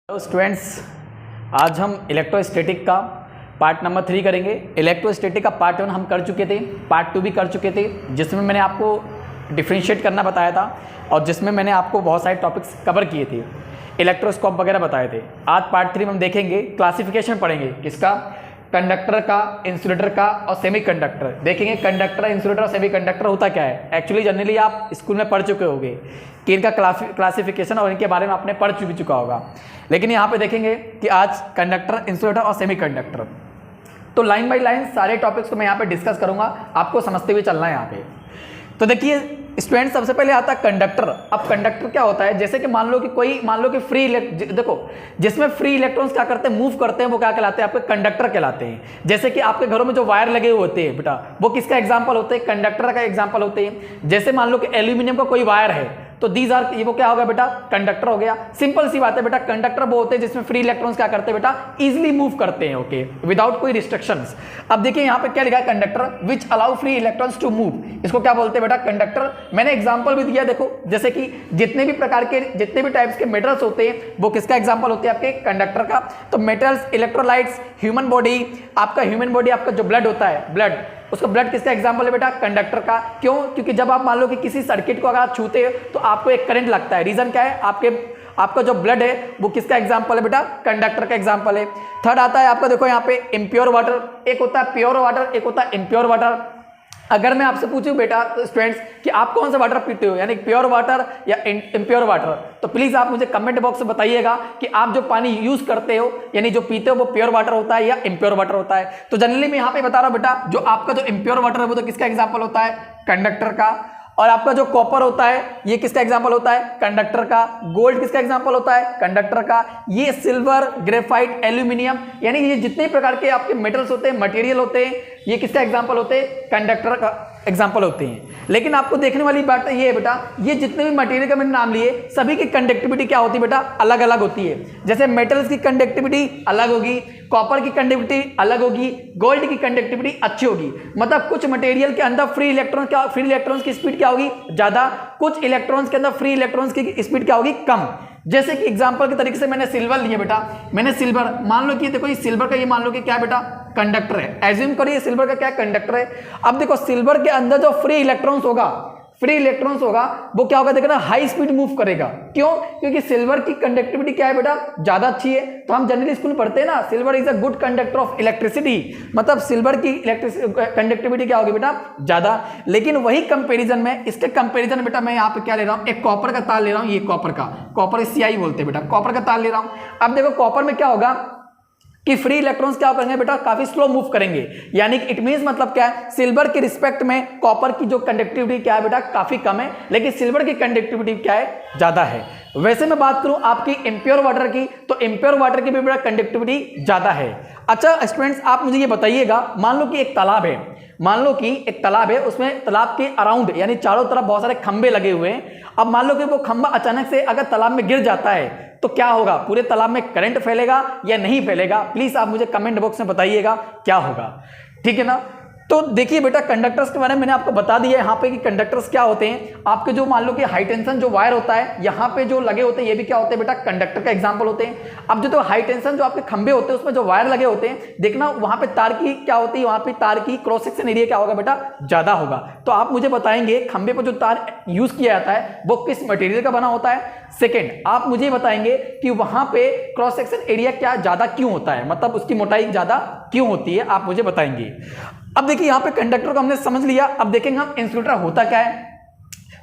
Hello students, आज हम electrostatic का पार्ट नंबर 3 करेंगे। इलेक्ट्रोस्टैटिक का पार्ट 1 हम कर चुके थे, पार्ट 2 भी कर चुके थे, जिसमें मैंने आपको डिफ्रेंशिएट करना बताया था और जिसमें मैंने आपको बहुत सारे टॉपिक्स कवर किए थे, इलेक्ट्रोस्कोप वगैरह बताए थे। आज पार्ट 3 में हम देखेंगे, क्लासिफिकेशन पढ़ेंगे किसका, कंडक्टर का, इंसुलेटर का और सेमीकंडक्टर। देखेंगे कंडक्टर, इंसुलेटर और सेमीकंडक्टर होता क्या है। एक्चुअली जनरली आप स्कूल में पढ़ चुके होंगे कि इनका क्लासिफिकेशन और इनके बारे में आपने पढ़ चुका होगा, लेकिन यहाँ पे देखेंगे कि आज कंडक्टर, इंसुलेटर और सेमीकंडक्टर। तो लाइन बाय लाइन सारे टॉपिक्स को मैं यहाँ पे डिस्कस करूँगा, आपको समझते हुए चलना है यहाँ पे। तो देखिए स्टूडेंट, सबसे पहले आता है कंडक्टर। अब कंडक्टर क्या होता है, जैसे कि मान लो कि फ्री देखो जिसमें फ्री इलेक्ट्रॉन्स क्या करते हैं, मूव करते हैं, वो क्या कहलाते हैं, आपके कंडक्टर कहलाते हैं। जैसे कि आपके घरों में जो वायर लगे हुए होते हैं बेटा, वो किसका एग्जांपल होते हैं, कंडक्टर का एग्जांपल होते हैं। जैसे मान लो कि एल्यूमिनियम का कोई वायर है, तो दीज आर, ये वो क्या होगा बेटा, कंडक्टर हो गया। सिंपल सी बात है बेटा, कंडक्टर वो होते हैं जिसमें फ्री इलेक्ट्रॉन्स क्या करते हैं बेटा, इजीली मूव करते हैं, ओके, विदाउट कोई रिस्ट्रिक्शंस। अब देखिए यहाँ पे क्या लिखा है, conductor which allow free electrons to move, इसको क्या बोलते हैं बेटा, कंडक्टर। मैंने एग्जांपल भी दिया, देखो जैसे कि जितने भी प्रकार के, जितने भी टाइप्स के मेटल्स होते हैं, वो किसका एग्जांपल होते हैं, आपके कंडक्टर का। तो मेटल्स, इलेक्ट्रोलाइट्स, ह्यूमन बॉडी, आपका ह्यूमन बॉडी, आपका जो ब्लड होता है, ब्लड, उसका ब्लड किसका एग्जांपल है बेटा, कंडक्टर का। क्यों? क्योंकि जब आप मान लो कि किसी सर्किट को अगर आप छूते हो तो आपको एक करंट लगता है। रीजन क्या है, आपका जो ब्लड है वो किसका एग्जांपल है बेटा, कंडक्टर का एग्जांपल है। थर्ड आता है आपका, देखो यहाँ पे इम्प्योर वाटर, एक होता है प्योर वाटर, एक होता है इम्प्योर वाटर। अगर मैं आपसे पूछूं बेटा स्टूडेंट्स कि आप कौन सा वाटर पीते हो, यानी प्योर वाटर या इम्प्योर वाटर, तो प्लीज आप मुझे कमेंट बॉक्स में बताइएगा कि आप जो पानी यूज करते हो, यानी जो पीते हो, वो प्योर वाटर होता है या इम्प्योर वाटर होता है। तो जनरली मैं यहाँ पे बता रहा हूँ बेटा, जो आपका जो इम्प्योर वाटर है वो तो किसका एग्जाम्पल होता है, कंडक्टर का। और आपका जो कॉपर होता है, ये किसका एग्जांपल होता है, कंडक्टर का। गोल्ड किसका एग्जांपल होता है, कंडक्टर का। ये सिल्वर, ग्रेफाइट, एल्यूमिनियम, यानी ये जितने प्रकार के आपके मेटल्स होते हैं, मटेरियल होते हैं, ये किसका एग्जांपल होते हैं, कंडक्टर का एग्जांपल होते हैं। लेकिन आपको देखने वाली बात ये है बेटा, ये जितने भी मटेरियल का मैंने नाम लिए, सभी की कंडक्टिविटी क्या होती है बेटा, अलग अलग होती है। जैसे मेटल्स की कंडक्टिविटी अलग होगी, कॉपर की कंडक्टिविटी अलग होगी, गोल्ड की कंडक्टिविटी अच्छी होगी। मतलब कुछ मटेरियल के अंदर फ्री इलेक्ट्रॉन्स की स्पीड क्या होगी, ज्यादा, कुछ इलेक्ट्रॉन्स के अंदर फ्री इलेक्ट्रॉन्स की स्पीड क्या होगी, कम। जैसे कि एग्जांपल के तरीके से मैंने सिल्वर लिया बेटा, मैंने सिल्वर, मान लो कि देखो ये सिल्वर का, ये मान लो कि क्या बेटा, कंडक्टर है। एज्यूम करिए सिल्वर का क्या कंडक्टर है। अब देखो सिल्वर के अंदर जो फ्री इलेक्ट्रॉन्स होगा वो क्या होगा, देखना हाई स्पीड मूव करेगा। क्यों? क्योंकि सिल्वर की कंडक्टिविटी क्या है बेटा, ज्यादा अच्छी है। तो हम जनरली स्कूल में पढ़ते हैं ना, silver is a good conductor of electricity, मतलब सिल्वर की कंडक्टिविटी क्या होगी बेटा, ज्यादा। लेकिन वही कंपेरिजन में, इसके कंपेरिजन बेटा मैं यहाँ पे क्या ले रहा हूँ, एक कॉपर का तार ले रहा हूँ, ये कॉपर CI बोलते हैं बेटा, कॉपर का तार ले रहा हूँ। अब देखो कॉपर में क्या होगा कि फ्री इलेक्ट्रॉन्स क्या करेंगे बेटा, काफी स्लो मूव करेंगे। यानी इट मींस मतलब क्या है, सिल्वर के रिस्पेक्ट में कॉपर की जो कंडक्टिविटी क्या है बेटा, काफी कम है, लेकिन सिल्वर की कंडक्टिविटी क्या है, ज्यादा है। वैसे मैं बात करूं आपकी इम्प्योर वाटर की, तो इम्प्योर वाटर की भी बेटा कंडक्टिविटी ज्यादा है। अच्छा स्टूडेंट्स, आप मुझे ये बताइएगा, मान लो कि एक तालाब है, उसमें तालाब के अराउंड यानी चारों तरफ बहुत सारे खंबे लगे हुए हैं। अब मान लो कि वो खंबा अचानक से अगर तालाब में गिर जाता है तो क्या होगा, पूरे तालाब में करंट फैलेगा या नहीं फैलेगा, प्लीज आप मुझे कमेंट बॉक्स में बताइएगा क्या होगा, ठीक है ना। तो देखिए बेटा, कंडक्टर्स के बारे में मैंने आपको बता दिया यहाँ पे कि कंडक्टर्स क्या होते हैं। आपके जो मान लो कि हाई टेंशन जो वायर होता है, यहाँ पे जो लगे होते हैं, ये भी क्या होते हैं बेटा, कंडक्टर का एग्जांपल होते हैं। अब जो तो हाई टेंशन जो आपके खंबे होते हैं, उसमें जो वायर लगे होते हैं, देखना वहां पे तार की क्या होती है, वहां पे तार की क्रॉस सेक्शन एरिया क्या होगा बेटा, ज्यादा होगा। तो आप मुझे बताएंगे खंबे पर जो तार यूज किया जाता है वो किस मटेरियल का बना होता है। सेकेंड, आप मुझे बताएंगे कि वहां पे क्रॉस सेक्शन एरिया क्या ज्यादा क्यों होता है, मतलब उसकी मोटाई ज्यादा क्यों होती है, आप मुझे बताएंगे। अब देखिए यहाँ पे कंडक्टर को हमने समझ लिया। अब देखेंगे हम इंसुलेटर होता क्या है।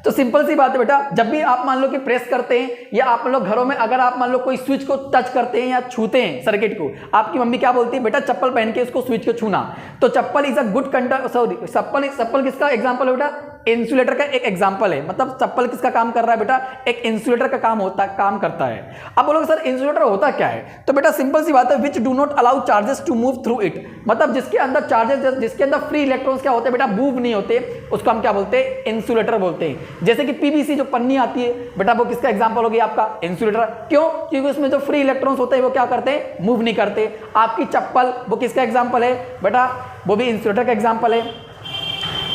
तो सिंपल सी बात है बेटा, जब भी आप मान लो कि प्रेस करते हैं या आप लोग घरों में अगर आप मान लो कोई स्विच को टच करते हैं या छूते हैं सर्किट को, आपकी मम्मी क्या बोलती है बेटा, चप्पल पहन के उसको स्विच को छूना। तो चप्पल इज अ गुड चप्पल किसका एग्जांपल है बेटा, इंसुलेटर का एक एग्जांपल है। मतलब चप्पल किसका काम कर रहा है बेटा, एक इंसुलेटर का काम करता है। अब बोलोगे सर इंसुलेटर होता क्या है, तो बेटा सिंपल सी बात है, which do not allow charges to move through it, मतलब जिसके अंदर चार्जेस, जिसके अंदर फ्री इलेक्ट्रॉन्स क्या होते हैं बेटा, मूव नहीं होते, उसको हम क्या बोलते हैं, इंसुलेटर बोलते हैं। जैसे कि पीवीसी जो पन्नी आती है बेटा, वो किसका एग्जांपल हो गया, आपका इंसुलेटर। क्यों? क्योंकि उसमें जो फ्री इलेक्ट्रॉन्स होते हैं वो क्या करते हैं, मूव नहीं करते। आपकी चप्पल वो किसका एग्जांपल है बेटा, वो भी इंसुलेटर का एग्जांपल है।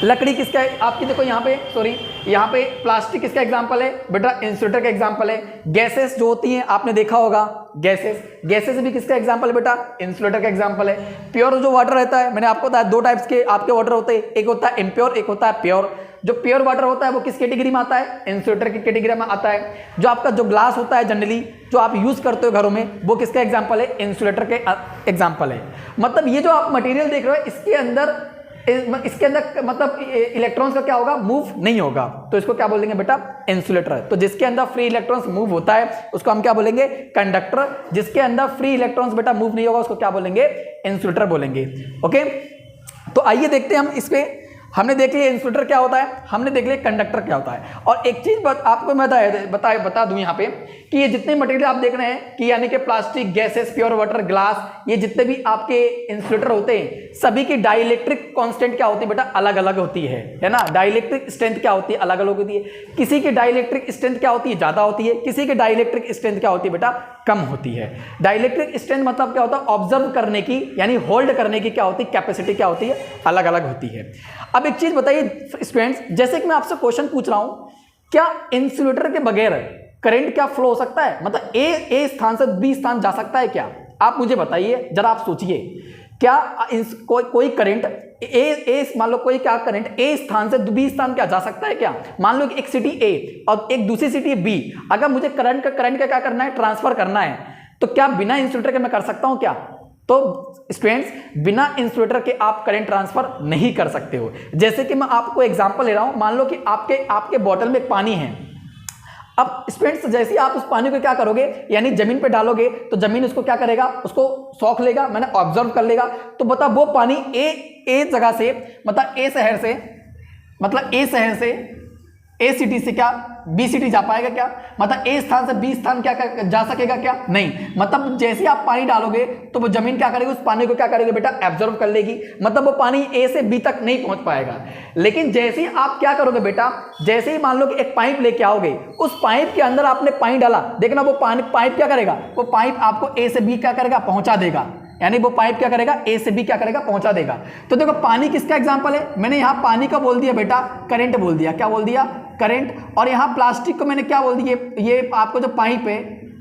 लकड़ी किसका है, आपकी देखो यहाँ पे, सॉरी यहाँ पे प्लास्टिक किसका एग्जाम्पल है बेटा, इंसुलेटर का एग्जाम्पल है। गैसेस जो होती हैं आपने देखा होगा, गैसेस भी किसका एग्जाम्पल है बेटा, इंसुलेटर का एग्जाम्पल है। प्योर जो वाटर रहता है, मैंने आपको बताया 2 टाइप्स के आपके वाटर होते हैं, एक होता है इम्प्योर, एक होता है प्योर। जो प्योर वाटर होता है वो किस कैटेगरी में आता है, इंसुलेटर की कैटेगरी में आता है। जो आपका जो ग्लास होता है जनरली जो आप यूज करते हो घरों में, वो किसका एग्जाम्पल है, इंसुलेटर के एग्जाम्पल है। मतलब ये जो आप मटेरियल देख रहे हो इसके अंदर मतलब इलेक्ट्रॉन्स का क्या होगा, मूव नहीं होगा, तो इसको क्या बोलेंगे बेटा, इंसुलेटर। तो जिसके अंदर फ्री इलेक्ट्रॉन्स मूव होता है उसको हम क्या बोलेंगे, कंडक्टर। जिसके अंदर फ्री इलेक्ट्रॉन्स बेटा मूव नहीं होगा उसको क्या बोलेंगे, इंसुलेटर बोलेंगे। ओके, तो आइए देखते हैं हम इस पे। हमने देख लिया इंसुलेटर क्या होता है, हमने देख लिया कंडक्टर क्या होता है। और एक चीज आपको मैं बता दूं यहाँ पे कि ये जितने मटेरियल आप देख रहे हैं कि यानी कि plastic, gases, pure water, glass, ये जितने भी आपके इंसुलेटर होते हैं सभी की डाइलेक्ट्रिक कांस्टेंट क्या होती है बेटा, अलग अलग होती है ना। डाइलेक्ट्रिक स्ट्रेंथ क्या होती है, अलग अलग होती है। किसी की डाइलेक्ट्रिक स्ट्रेंथ क्या होती है, ज्यादा होती है। किसी की डाइलेक्ट्रिक स्ट्रेंथ क्या होती है बेटा, कम होती है। डाइलेक्ट्रिक स्ट्रेंथ मतलब क्या होता है, ऑब्जर्व करने की यानी होल्ड करने की क्या होती है, कैपेसिटी क्या होती है, अलग अलग होती है। अब एक चीज बताइए स्टूडेंट्स, जैसे कि मैं आपसे क्वेश्चन पूछ रहा हूं, क्या इंसुलेटर के बगैर करंट क्या फ्लो हो सकता है, मतलब ए स्थान से बी स्थान जा सकता है क्या? आप मुझे बताइए जरा, आप सोचिए, क्या कोई करंट मान लो कोई क्या करंट ए स्थान से बी स्थान क्या जा सकता है क्या? मान लो कि एक सिटी ए और एक दूसरी सिटी बी, अगर मुझे करंट का क्या करना है, ट्रांसफर करना है, तो क्या बिना इंसुलेटर के मैं कर सकता हूं क्या? तो स्टूडेंट्स, बिना इंसुलेटर के आप करंट ट्रांसफर नहीं कर सकते हो। जैसे कि मैं आपको एग्जांपल ले रहा हूं, मान लो कि आपके बोतल में पानी है। अब स्टूडेंट्स, जैसे आप उस पानी को क्या करोगे, यानी जमीन पे डालोगे तो जमीन उसको क्या करेगा, उसको सौख लेगा, मैंने ऑब्जर्व कर लेगा। तो बता वो पानी ए जगह से, मतलब ए शहर से ए सिटी से क्या बी सिटी जा पाएगा क्या? मतलब ए स्थान से बी स्थान क्या जा सकेगा क्या? नहीं। मतलब जैसे आप पानी डालोगे तो वो जमीन क्या करेगी, उस पानी को क्या करेगी बेटा, एब्जॉर्ब कर लेगी। मतलब वो पानी ए से बी तक नहीं पहुंच पाएगा। लेकिन जैसे ही आप क्या करोगे बेटा, जैसे ही मान लो कि एक पाइप लेके आओगे, उस पाइप के अंदर आपने पानी डाला, देखना वो पाइप क्या करेगा, वो पाइप आपको ए से बी क्या करेगा, पहुंचा देगा। यानी वो पाइप क्या करेगा, ए से बी क्या करेगा, पहुंचा देगा। तो देखो पानी किसका एग्जांपल है, मैंने यहां पानी का बोल दिया बेटा, करंट बोल दिया। क्या बोल दिया, करंट। और यहां प्लास्टिक को मैंने क्या बोल दिया, ये आपको जो पाइप है,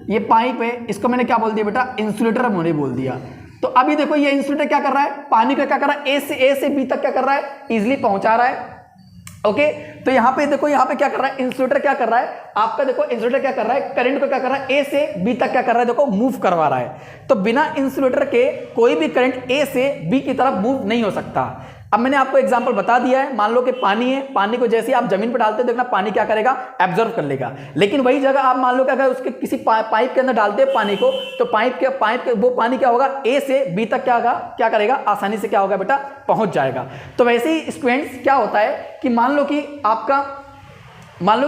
ये पाइप है, इसको मैंने क्या बोल दिया बेटा, इंसुलेटर मैंने बोल दिया। तो अभी देखो ये इंसुलेटर क्या कर रहा है, पानी को क्या कर रहा है, ए से बी तक क्या कर रहा है, इजिली पहुंचा रहा है। ओके, तो यहां पे देखो, यहां पे क्या कर रहा है, इंसुलेटर क्या कर रहा है आपका, देखो इंसुलेटर क्या कर रहा है, करंट को क्या कर रहा है, ए से बी तक क्या कर रहा है, देखो मूव करवा रहा है। तो बिना इंसुलेटर के कोई भी करंट ए से बी की तरफ मूव नहीं हो सकता। अब मैंने आपको एग्जांपल बता दिया है, मान लो कि पानी है, पानी को जैसे आप जमीन पर डालते हो देखना पानी क्या करेगा, एब्जॉर्ब कर लेगा। लेकिन वही जगह आप मान लो कि अगर उसके किसी पाइप के अंदर डालते हैं पानी को, तो पाइप के वो पानी क्या होगा, ए से बी तक क्या करेगा, आसानी से क्या होगा बेटा, पहुंच जाएगा। तो वैसे ही स्टूडेंट्स क्या होता है कि मान लो कि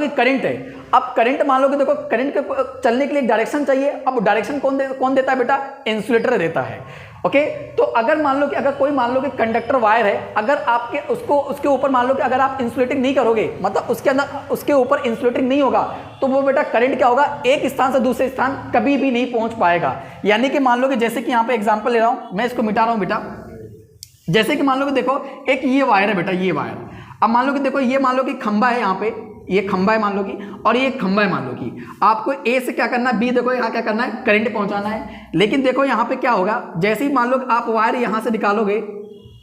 करंट है। अब करंट मान लो कि देखो करंट के चलने के लिए डायरेक्शन चाहिए। अब डायरेक्शन कौन देता है बेटा, इंसुलेटर देता है। ओके, तो अगर मान लो कि कंडक्टर वायर है, अगर आपके उसके ऊपर मान लो कि अगर आप इंसुलेटिंग नहीं करोगे, मतलब उसके ऊपर इंसुलेटिंग नहीं होगा, तो वो बेटा करंट क्या होगा, एक स्थान से दूसरे स्थान कभी भी नहीं पहुंच पाएगा। यानी कि मान लो कि जैसे कि यहाँ पे एग्जाम्पल ले रहा हूं, मैं इसको मिटा रहा हूं बेटा। जैसे कि मान लो कि देखो एक ये वायर है बेटा, ये वायर। अब मान लो कि देखो, ये मान लो कि खंबा है, यहाँ पे ये खंबा है मान लो कि, और ये खंबा है मान लो कि, आपको ए से क्या करना है, बी देखो यहाँ क्या करना है, करंट पहुंचाना है। लेकिन देखो यहाँ पे क्या होगा, जैसे ही मान लो कि आप वायर यहाँ से निकालोगे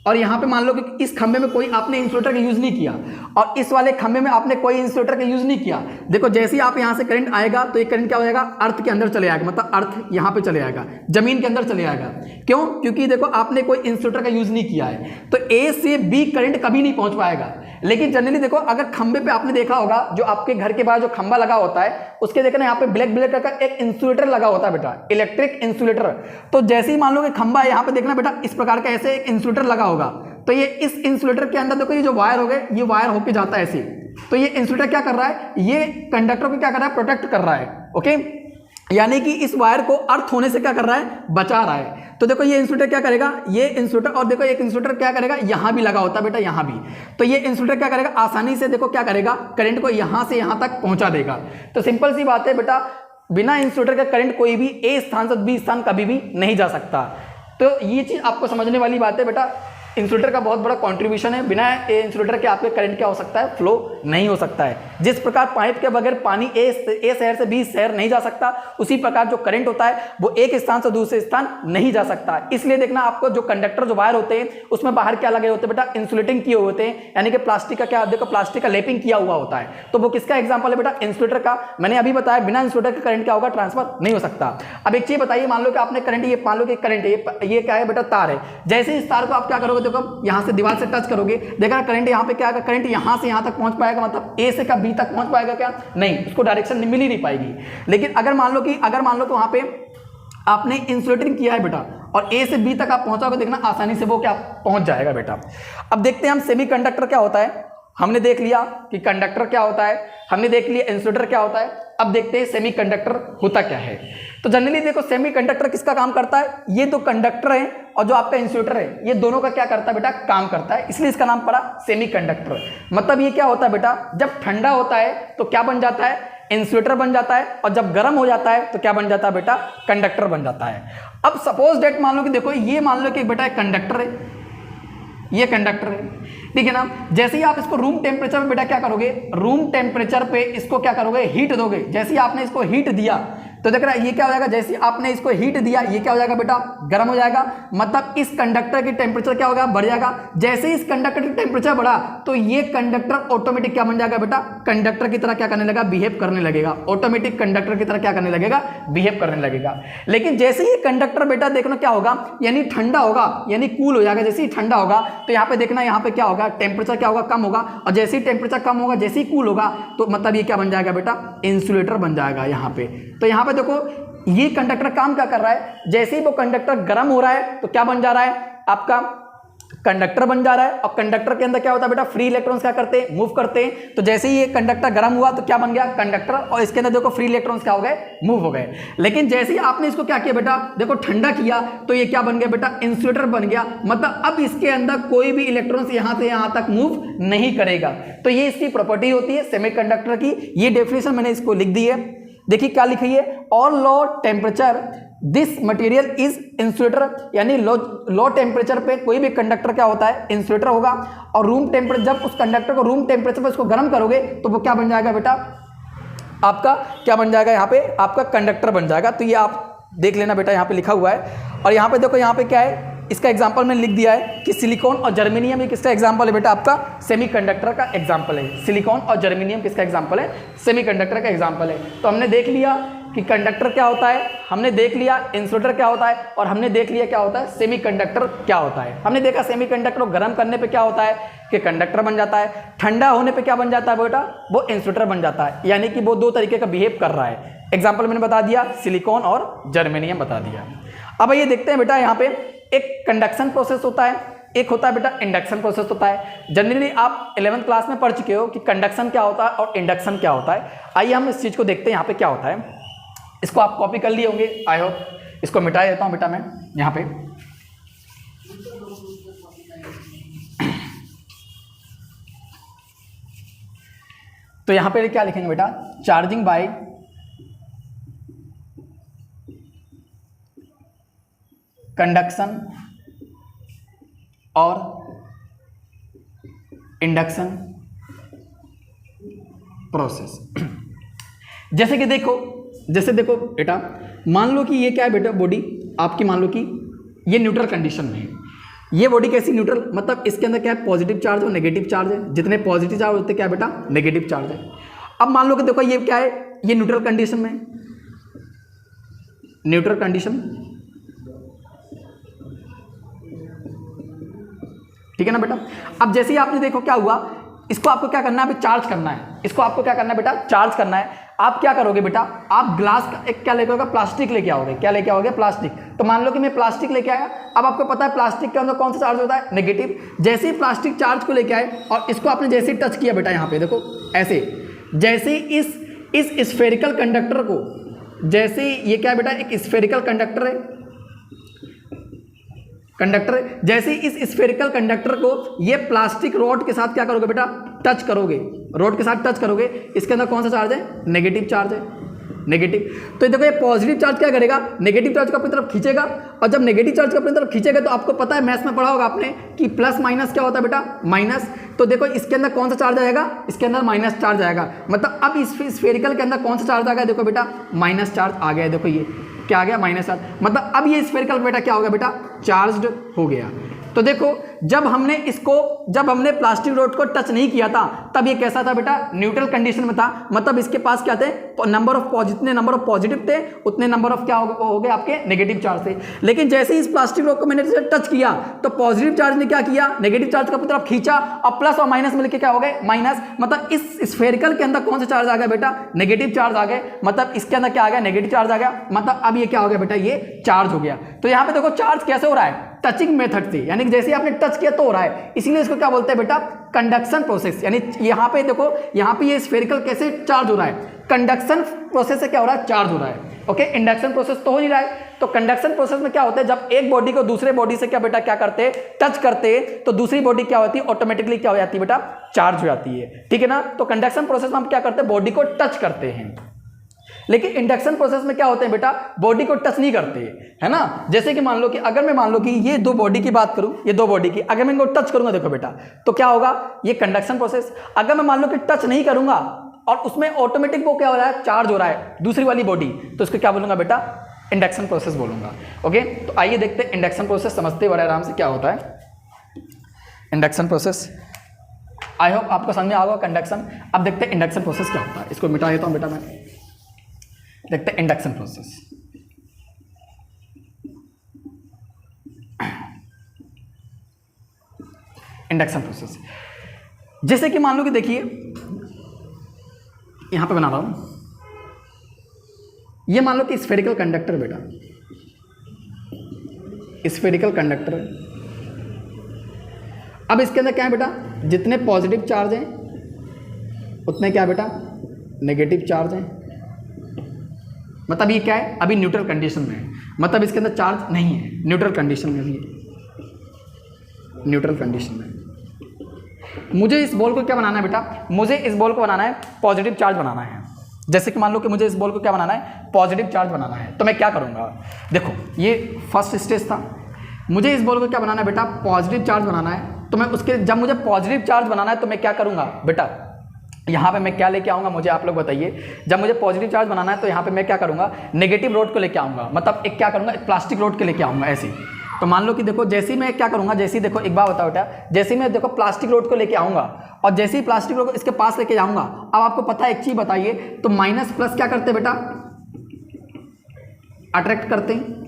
और यहाँ पे मान लो कि इस खंबे में कोई आपने इंसुलेटर का यूज नहीं किया और इस वाले खंबे में आपने कोई इंसुलेटर का यूज नहीं किया। देखो जैसे ही आप यहाँ से करंट आएगा तो ये करंट क्या हो जाएगा, अर्थ के अंदर चले आएगा, मतलब अर्थ यहाँ पे चले आएगा, जमीन के अंदर चले आएगा। क्यों? क्योंकि देखो आपने कोई इंसुलेटर का यूज नहीं किया है, तो ए से बी करंट कभी नहीं पहुंच पाएगा। लेकिन जनरली देखो, अगर खंबे पे आपने देखा होगा, जो आपके घर के बाहर जो खंबा लगा होता है उसके देखना यहाँ पे ब्लैक का एक इंसुलेटर लगा होता है बेटा, इलेक्ट्रिक इंसुलेटर। तो जैसे ही मान लो कि खंबा है, यहाँ पे देखना बेटा इस प्रकार का ऐसे एक इंसुलेटर लगा होगा, तो ये इस इंसुलेटर के अंदर देखो, ये जो वायर हो गए, ये वायर होके जाता है ऐसे। तो ये इंसुलेटर क्या कर रहा है, ये कंडक्टर को क्या कर रहा है, प्रोटेक्ट कर रहा है। ओके, यानी कि इस वायर को अर्थ होने से क्या कर रहा है, बचा रहा है। तो देखो ये इंसुलेटर क्या करेगा, ये इंसुलेटर, और देखो एक इंसुलेटर क्या करेगा, यहां भी लगा होता है बेटा, यहां भी। तो ये इंसुलेटर क्या करेगा, आसानी से देखो क्या करेगा, करंट को यहां से यहां तक पहुंचा देगा। तो सिंपल सी बात है बेटा, बिना इंसुलेटर का करंट कोई भी ए स्थान से बी स्थान कभी भी नहीं जा सकता। तो ये चीज आपको समझने वाली बात है बेटा। इंसुलेटर का बहुत बड़ा कंट्रीब्यूशन है। बिना इंसुलेटर के आपके करंट क्या हो सकता है, फ्लो नहीं हो सकता है। जिस प्रकार पाइप के बगैर पानी ए शहर से बी शहर नहीं जा सकता, उसी प्रकार जो करंट होता है वो एक स्थान से दूसरे स्थान नहीं जा सकता। इसलिए देखना आपको जो कंडक्टर जो वायर होते हैं उसमें बाहर क्या लगे होते हैं बेटा, इंसुलेटिंग किए होते हैं, यानी कि प्लास्टिक का क्या देखो, प्लास्टिक का लेपिंग किया हुआ होता है। तो वो किसका एग्जाम्पल है बेटा, इंसुलेटर का। मैंने अभी बताया बिना इंसुलेटर का करंट क्या होगा, ट्रांसफर नहीं हो सकता। अब एक चीज बताइए, मान लो कि आपने करंट, ये मान लो कि करंट ये क्या है बेटा, तार है। जैसे इस तार को आप क्या करोगे, देखो यहां से दीवार से टच करोगे, देखा करंट यहां पे क्या है, करंट यहां से यहां तक पहुंच पाएगा, मतलब ए से क्या बी तक पहुंच पाएगा क्या, नहीं, उसको डायरेक्शन मिल ही नहीं पाएगी। लेकिन अगर मान लो कि वहां पे आपने इंसुलेटिंग किया है बेटा और ए से बी तक आप पहुंचाओगे, देखना आसानी से वो क्या पहुंच जाएगा बेटा। अब देखते हैं हम सेमीकंडक्टर क्या होता है। हमने देख लिया कि कंडक्टर क्या होता है, हमने देख लिया इंसुलेटर क्या होता है। अब देखते हैं सेमीकंडक्टर होता क्या है। तो जनरली देखो सेमीकंडक्टर किसका काम करता है, ये तो कंडक्टर है और जो आपका इंसुलेटर है, ये दोनों का क्या करता है बेटा, काम करता है, इसलिए इसका नाम पड़ा सेमीकंडक्टर। मतलब ये क्या होता है बेटा, जब ठंडा होता है तो क्या बन जाता है, इंसुलेटर बन जाता है, और जब गर्म हो जाता है तो क्या बन जाता है बेटा, कंडक्टर बन जाता है। अब सपोज डेट मान लो कि देखो ये मान लो कि बेटा कंडक्टर है, ये कंडक्टर है, ठीक है ना। जैसे ही आप इसको रूम टेम्परेचर पे बेटा क्या करोगे, रूम टेम्परेचर पे इसको क्या करोगे, हीट दोगे। जैसे ही आपने इसको हीट दिया तो देख रहा है ये क्या हो जाएगा, जैसे आपने इसको हीट दिया ये क्या हो जाएगा बेटा, गर्म हो जाएगा। मतलब इस कंडक्टर की टेम्परेचर क्या होगा, बढ़ जाएगा। जैसे ही इस कंडक्टर की टेम्परेचर बढ़ा तो ये कंडक्टर ऑटोमेटिक क्या बन जाएगा बेटा, कंडक्टर की तरह क्या करने लगेगा, बिहेव करने लगेगा। ऑटोमेटिक कंडक्टर की तरह क्या करने लगेगा, बिहेव करने लगेगा। लेकिन जैसे ही कंडक्टर बेटा देखना क्या होगा, यानी ठंडा होगा, यानी कूल हो जाएगा। जैसे ही ठंडा होगा तो यहाँ पे देखना, यहाँ पे क्या होगा, टेम्परेचर क्या होगा, कम होगा। और जैसे ही टेम्परेचर कम होगा, जैसे ही कूल होगा, तो मतलब ये क्या बन जाएगा बेटा, इंसुलेटर बन जाएगा यहाँ पे। तो यहाँ पे देखो ये कंडक्टर काम क्या कर रहा है, जैसे ही वो कंडक्टर गर्म हो रहा है तो क्या बन जा रहा है, आपका कंडक्टर बन जा रहा है। और कंडक्टर के अंदर क्या होता है बेटा, फ्री इलेक्ट्रॉन्स क्या करते हैं, मूव करते हैं। तो जैसे ही ये कंडक्टर गर्म हुआ तो क्या बन गया, कंडक्टर, और इसके अंदर देखो फ्री इलेक्ट्रॉन्स क्या हो गए, मूव हो गए। लेकिन जैसे ही आपने इसको क्या किया बेटा, देखो ठंडा किया तो ये क्या बन गया बेटा, इंसुलेटर बन गया। मतलब अब इसके अंदर कोई भी इलेक्ट्रॉन्स यहां से यहां तक मूव नहीं करेगा। तो ये इसकी प्रॉपर्टी होती है सेमीकंडक्टर की। ये डेफिनेशन मैंने इसको लिख दी है, देखिए क्या लिखी है, all low temperature this material is insulator. यानी लो टेम्परेचर पे कोई भी कंडक्टर क्या होता है, इंसुलेटर होगा। और रूम टेम्परेचर, जब उस कंडक्टर को रूम टेम्परेचर पे उसको गर्म करोगे तो वो क्या बन जाएगा बेटा, आपका क्या बन जाएगा, यहाँ पे आपका कंडक्टर बन जाएगा। तो ये आप देख लेना बेटा, यहाँ पे लिखा हुआ है। और यहाँ पे देखो, यहाँ पे क्या है, इसका एग्जांपल मैंने लिख दिया है कि सिलिकॉन और जर्मेनियम, ये किसका एग्जांपल है बेटा, आपका सेमीकंडक्टर का एग्जांपल है। सिलिकॉन और जर्मेनियम किसका एग्जांपल है, सेमीकंडक्टर का एग्जांपल है। तो हमने देख लिया कि कंडक्टर क्या होता है, हमने देख लिया इंसुलेटर क्या होता है, और हमने देख लिया क्या होता है, सेमीकंडक्टर क्या होता है। हमने देखा सेमीकंडक्टर को गर्म करने पे क्या होता है कि कंडक्टर बन जाता है, ठंडा होने पे क्या बन जाता है बेटा, वो इंसुलेटर बन जाता है। यानी कि वो दो तरीके का बिहेव कर रहा है। एग्जाम्पल मैंने बता दिया, सिलिकॉन और जर्मेनियम बता दिया। अब ये देखते हैं बेटा, यहाँ पे एक कंडक्शन प्रोसेस होता है, एक होता है बेटा इंडक्शन प्रोसेस होता है। जनरली आप 11th क्लास में पढ़ चुके हो कि कंडक्शन क्या होता है और इंडक्शन क्या होता है। आइए हम इस चीज़ को देखते हैं यहाँ पे क्या होता है। इसको आप कॉपी कर लिए होंगे, आई होप। इसको मिटा देता हूँ बेटा मैं यहाँ पे। तो यहाँ पे क्या लिखेंगे बेटा, चार्जिंग बाय कंडक्शन और इंडक्शन प्रोसेस। जैसे कि देखो बेटा, मान लो कि ये क्या है बेटा, बॉडी आपकी, मान लो कि ये न्यूट्रल कंडीशन में है। ये बॉडी कैसी न्यूट्रल, मतलब इसके अंदर क्या है, पॉजिटिव चार्ज और नेगेटिव चार्ज है। जितने पॉजिटिव चार्ज होते क्या है बेटा, नेगेटिव चार्ज है। अब मान लो कि देखो ये क्या है, ये न्यूट्रल कंडीशन में, न्यूट्रल कंडीशन, ठीक है ना बेटा। अब जैसे ही आपने देखो क्या हुआ, इसको आपको क्या करना है, अभी चार्ज करना है। इसको आपको क्या करना है बेटा, चार्ज करना है। आप क्या करोगे बेटा, आप ग्लास का एक क्या लेके आओगे, प्लास्टिक लेके आओगे। क्या लेके आओगे, प्लास्टिक। तो मान लो कि मैं प्लास्टिक लेके आया। अब आपको पता है प्लास्टिक के अंदर कौन सा चार्ज होता है, नेगेटिव। जैसे ही प्लास्टिक चार्ज को लेके आए और इसको आपने जैसे ही टच किया बेटा, यहाँ पे देखो ऐसे, जैसे इस स्फेरिकल कंडक्टर को, जैसे ये क्या है बेटा, एक स्फेरिकल कंडक्टर है, जैसे इस स्फेरिकल कंडक्टर को ये प्लास्टिक रॉड के साथ क्या करोगे बेटा, टच करोगे, रॉड के साथ टच करोगे। इसके अंदर कौन सा चार्ज है, नेगेटिव चार्ज है। नेगेटिव। तो देखो ये पॉजिटिव चार्ज क्या करेगा, नेगेटिव चार्ज को अपनी तरफ खींचेगा, और जब नेगेटिव चार्ज को अपनी तरफ खींचेगा तो आपको पता है मैथ्स में पढ़ा होगा आपने कि प्लस माइनस क्या होता है बेटा, माइनस। तो देखो इसके अंदर कौन सा चार्ज आएगा, इसके अंदर माइनस चार्ज आएगा, मतलब अब इस स्फेरिकल के अंदर कौन सा चार्ज आ गया, देखो बेटा माइनस चार्ज आ गया। देखो ये क्या आ गया, माइनस चार्ज, मतलब अब ये स्फेरिकल बेटा क्या हो गया बेटा, चार्ज्ड हो गया। तो देखो जब हमने प्लास्टिक रोड को टच नहीं किया था तब ये कैसा था बेटा, न्यूट्रल कंडीशन में था, मतलब इसके पास क्या थे, जितने नंबर ऑफ पॉजिटिव थे उतने नंबर ऑफ क्या हो गए आपके नेगेटिव चार्ज थे। लेकिन जैसे ही इस प्लास्टिक रोड को मैंने टच किया तो पॉजिटिव चार्ज ने क्या किया, नेगेटिव चार्ज को अपनी तरफ खींचा, और प्लस और माइनस मिलकर क्या हो गए, माइनस। मतलब इस स्फेरिकल के अंदर कौन सा चार्ज आ गया बेटा, नेगेटिव चार्ज आ गए, मतलब इसके अंदर क्या आ गया, नेगेटिव चार्ज आ गया, मतलब अब ये क्या हो गया बेटा, ये चार्ज हो गया। तो यहाँ पे देखो चार्ज कैसे हो रहा है, टचिंग मेथड से, यानी कि जैसे आपने टच किया तो हो रहा है, इसीलिए इसको क्या बोलते हैं बेटा, कंडक्शन प्रोसेस। यानी यहाँ पे देखो, यहाँ पे ये स्फेरिकल कैसे चार्ज हो रहा है, कंडक्शन प्रोसेस से क्या हो रहा है, चार्ज हो रहा है। ओके, इंडक्शन प्रोसेस तो हो नहीं रहा है। तो कंडक्शन प्रोसेस में क्या होता है, जब एक बॉडी को दूसरे बॉडी से क्या बेटा क्या करते हैं, टच करते हैं, तो दूसरी बॉडी क्या होती है, ऑटोमेटिकली क्या हो जाती है बेटा, चार्ज हो जाती है। ठीक है ना। तो कंडक्शन प्रोसेस में हम क्या करते हैं, बॉडी को टच करते हैं। लेकिन इंडक्शन प्रोसेस में क्या होते हैं बेटा, बॉडी को टच नहीं करते, है ना। जैसे कि मान लो कि अगर मैं मान लो कि ये दो बॉडी की बात करूं, ये दो बॉडी की, अगर मैं इनको टच करूंगा देखो बेटा, तो क्या होगा, ये कंडक्शन प्रोसेस। अगर मैं मान लो कि टच नहीं करूंगा और उसमें ऑटोमेटिक वो क्या हो रहा है, चार्ज हो रहा है दूसरी वाली बॉडी, तो इसको क्या बोलूंगा बेटा, इंडक्शन प्रोसेस बोलूंगा। ओके, तो आइए देखते हैं इंडक्शन प्रोसेस, समझते बड़े आराम से क्या होता है इंडक्शन प्रोसेस। आई होप आपको समझ में आ गया कंडक्शन। अब देखते हैं इंडक्शन प्रोसेस क्या होता है। इसको मिटा देता हूं बेटा मैं, देखते हैं इंडक्शन प्रोसेस। इंडक्शन प्रोसेस जैसे कि मान लो कि देखिए यहां पे बना रहा हूं, ये मान लो कि स्फेरिकल कंडक्टर बेटा, स्फेरिकल कंडक्टर। अब इसके अंदर क्या है बेटा, जितने पॉजिटिव चार्ज हैं उतने क्या बेटा, नेगेटिव चार्ज हैं। मतलब ये क्या है, अभी न्यूट्रल कंडीशन में है, मतलब इसके अंदर चार्ज नहीं है, न्यूट्रल कंडीशन में भी है, न्यूट्रल कंडीशन में। मुझे इस बॉल को क्या बनाना है बेटा, मुझे इस बॉल को बनाना है पॉजिटिव चार्ज बनाना है। जैसे कि मान लो कि मुझे इस बॉल को क्या बनाना है, पॉजिटिव चार्ज बनाना है। तो मैं क्या करूँगा, देखो ये फर्स्ट स्टेज था, मुझे इस बॉल को क्या बनाना है बेटा, पॉजिटिव चार्ज बनाना है। तो मैं उसके, जब मुझे पॉजिटिव चार्ज बनाना है तो मैं क्या करूँगा बेटा, यहाँ पे मैं क्या लेके आऊँगा, मुझे आप लोग बताइए। जब मुझे पॉजिटिव चार्ज बनाना है तो यहाँ पे मैं क्या करूँगा, नेगेटिव रोड को लेके आऊँगा, मतलब एक क्या करूँगा, प्लास्टिक रोड के लेके आऊँगा ऐसे। तो मान लो कि देखो जैसे ही मैं क्या करूँगा, जैसे ही देखो एक बार बताओ बेटा, जैसे ही मैं देखो प्लास्टिक रोड को लेके आऊँगा और जैसे ही प्लास्टिक रोड को इसके पास लेके जाऊँगा, अब आपको पता है एक चीज़ बताइए, तो माइनस प्लस क्या करते बेटा, अट्रैक्ट करते हैं,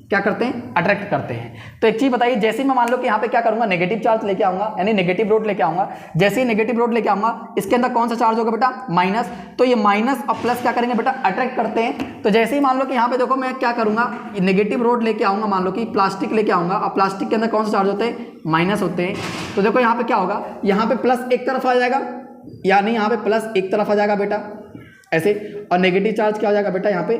क्या करते हैं, अट्रैक्ट करते हैं। तो एक चीज बताइए, जैसे ही मैं मान लो कि यहाँ पे क्या करूंगा, नेगेटिव चार्ज लेके आऊंगा, यानी नेगेटिव रोड लेके आऊंगा, जैसे ही नेगेटिव रोड लेके आऊंगा, इसके अंदर कौन सा चार्ज होगा बेटा, माइनस। तो ये माइनस और प्लस क्या करेंगे बेटा, अट्रैक्ट करते हैं। तो जैसे ही मान लो कि यहाँ पे देखो मैं क्या करूंगा, नेगेटिव रोड लेके आऊंगा, मान लो कि प्लास्टिक लेके आऊंगा, और प्लास्टिक के अंदर कौन सा चार्ज होते हैं, माइनस होते हैं। तो देखो यहाँ पे क्या होगा, यहाँ पे प्लस एक तरफ आ जाएगा, यानी यहाँ पे प्लस एक तरफ आ जाएगा बेटा ऐसे, और नेगेटिव चार्ज क्या हो जाएगा बेटा, यहाँ पे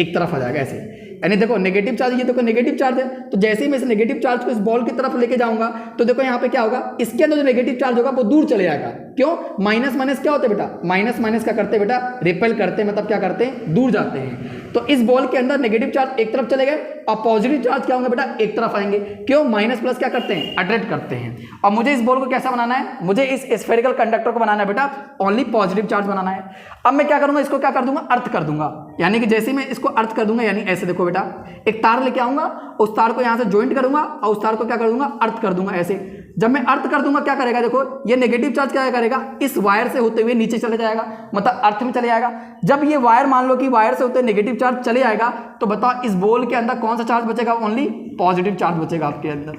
एक तरफ आ जाएगा ऐसे। यानी देखो नेगेटिव चार्ज, ये देखो नेगेटिव चार्ज है, तो जैसे ही मैं इस नेगेटिव चार्ज को इस बॉल की तरफ लेके जाऊंगा, तो देखो यहाँ पे क्या होगा, इसके अंदर जो नेगेटिव चार्ज होगा वो दूर चले जाएगा। क्यों, माइनस माइनस क्या होते हैं बेटा, माइनस माइनस क्या करते हैं बेटा, रिपेल करते हैं, मतलब क्या करते हैं, दूर जाते हैं। तो इस बॉल के अंदर नेगेटिव चार्ज एक तरफ चले गए और पॉजिटिव चार्ज क्या होंगे बेटा, एक तरफ आएंगे। क्यों, माइनस प्लस क्या करते हैं, अट्रैक्ट करते हैं। और मुझे इस बॉल को कैसा बनाना है, मुझे इस स्फेरिकल कंडक्टर को बनाना है बेटा, ओनली पॉजिटिव चार्ज बनाना है। अब मैं क्या करूंगा, इसको क्या कर दूंगा, अर्थ कर दूंगा, यानी कि जैसे मैं इसको अर्थ कर दूंगा, यानी ऐसे देखो बेटा, एक तार लेके आऊंगा, उस तार को यहां से ज्वाइंट करूंगा और उस तार को क्या कर दूंगा, अर्थ कर दूंगा ऐसे। जब मैं अर्थ कर दूंगा क्या करेगा, देखो ये नेगेटिव चार्ज क्या करेगा, इस वायर से होते हुए नीचे चले जाएगा, मतलब अर्थ में चले जाएगा। जब ये वायर, मान लो कि वायर से होते नेगेटिव चार्ज चले जाएगा, तो बताओ इस बॉल के अंदर कौन सा चार्ज बचेगा, ओनली पॉजिटिव चार्ज बचेगा आपके अंदर।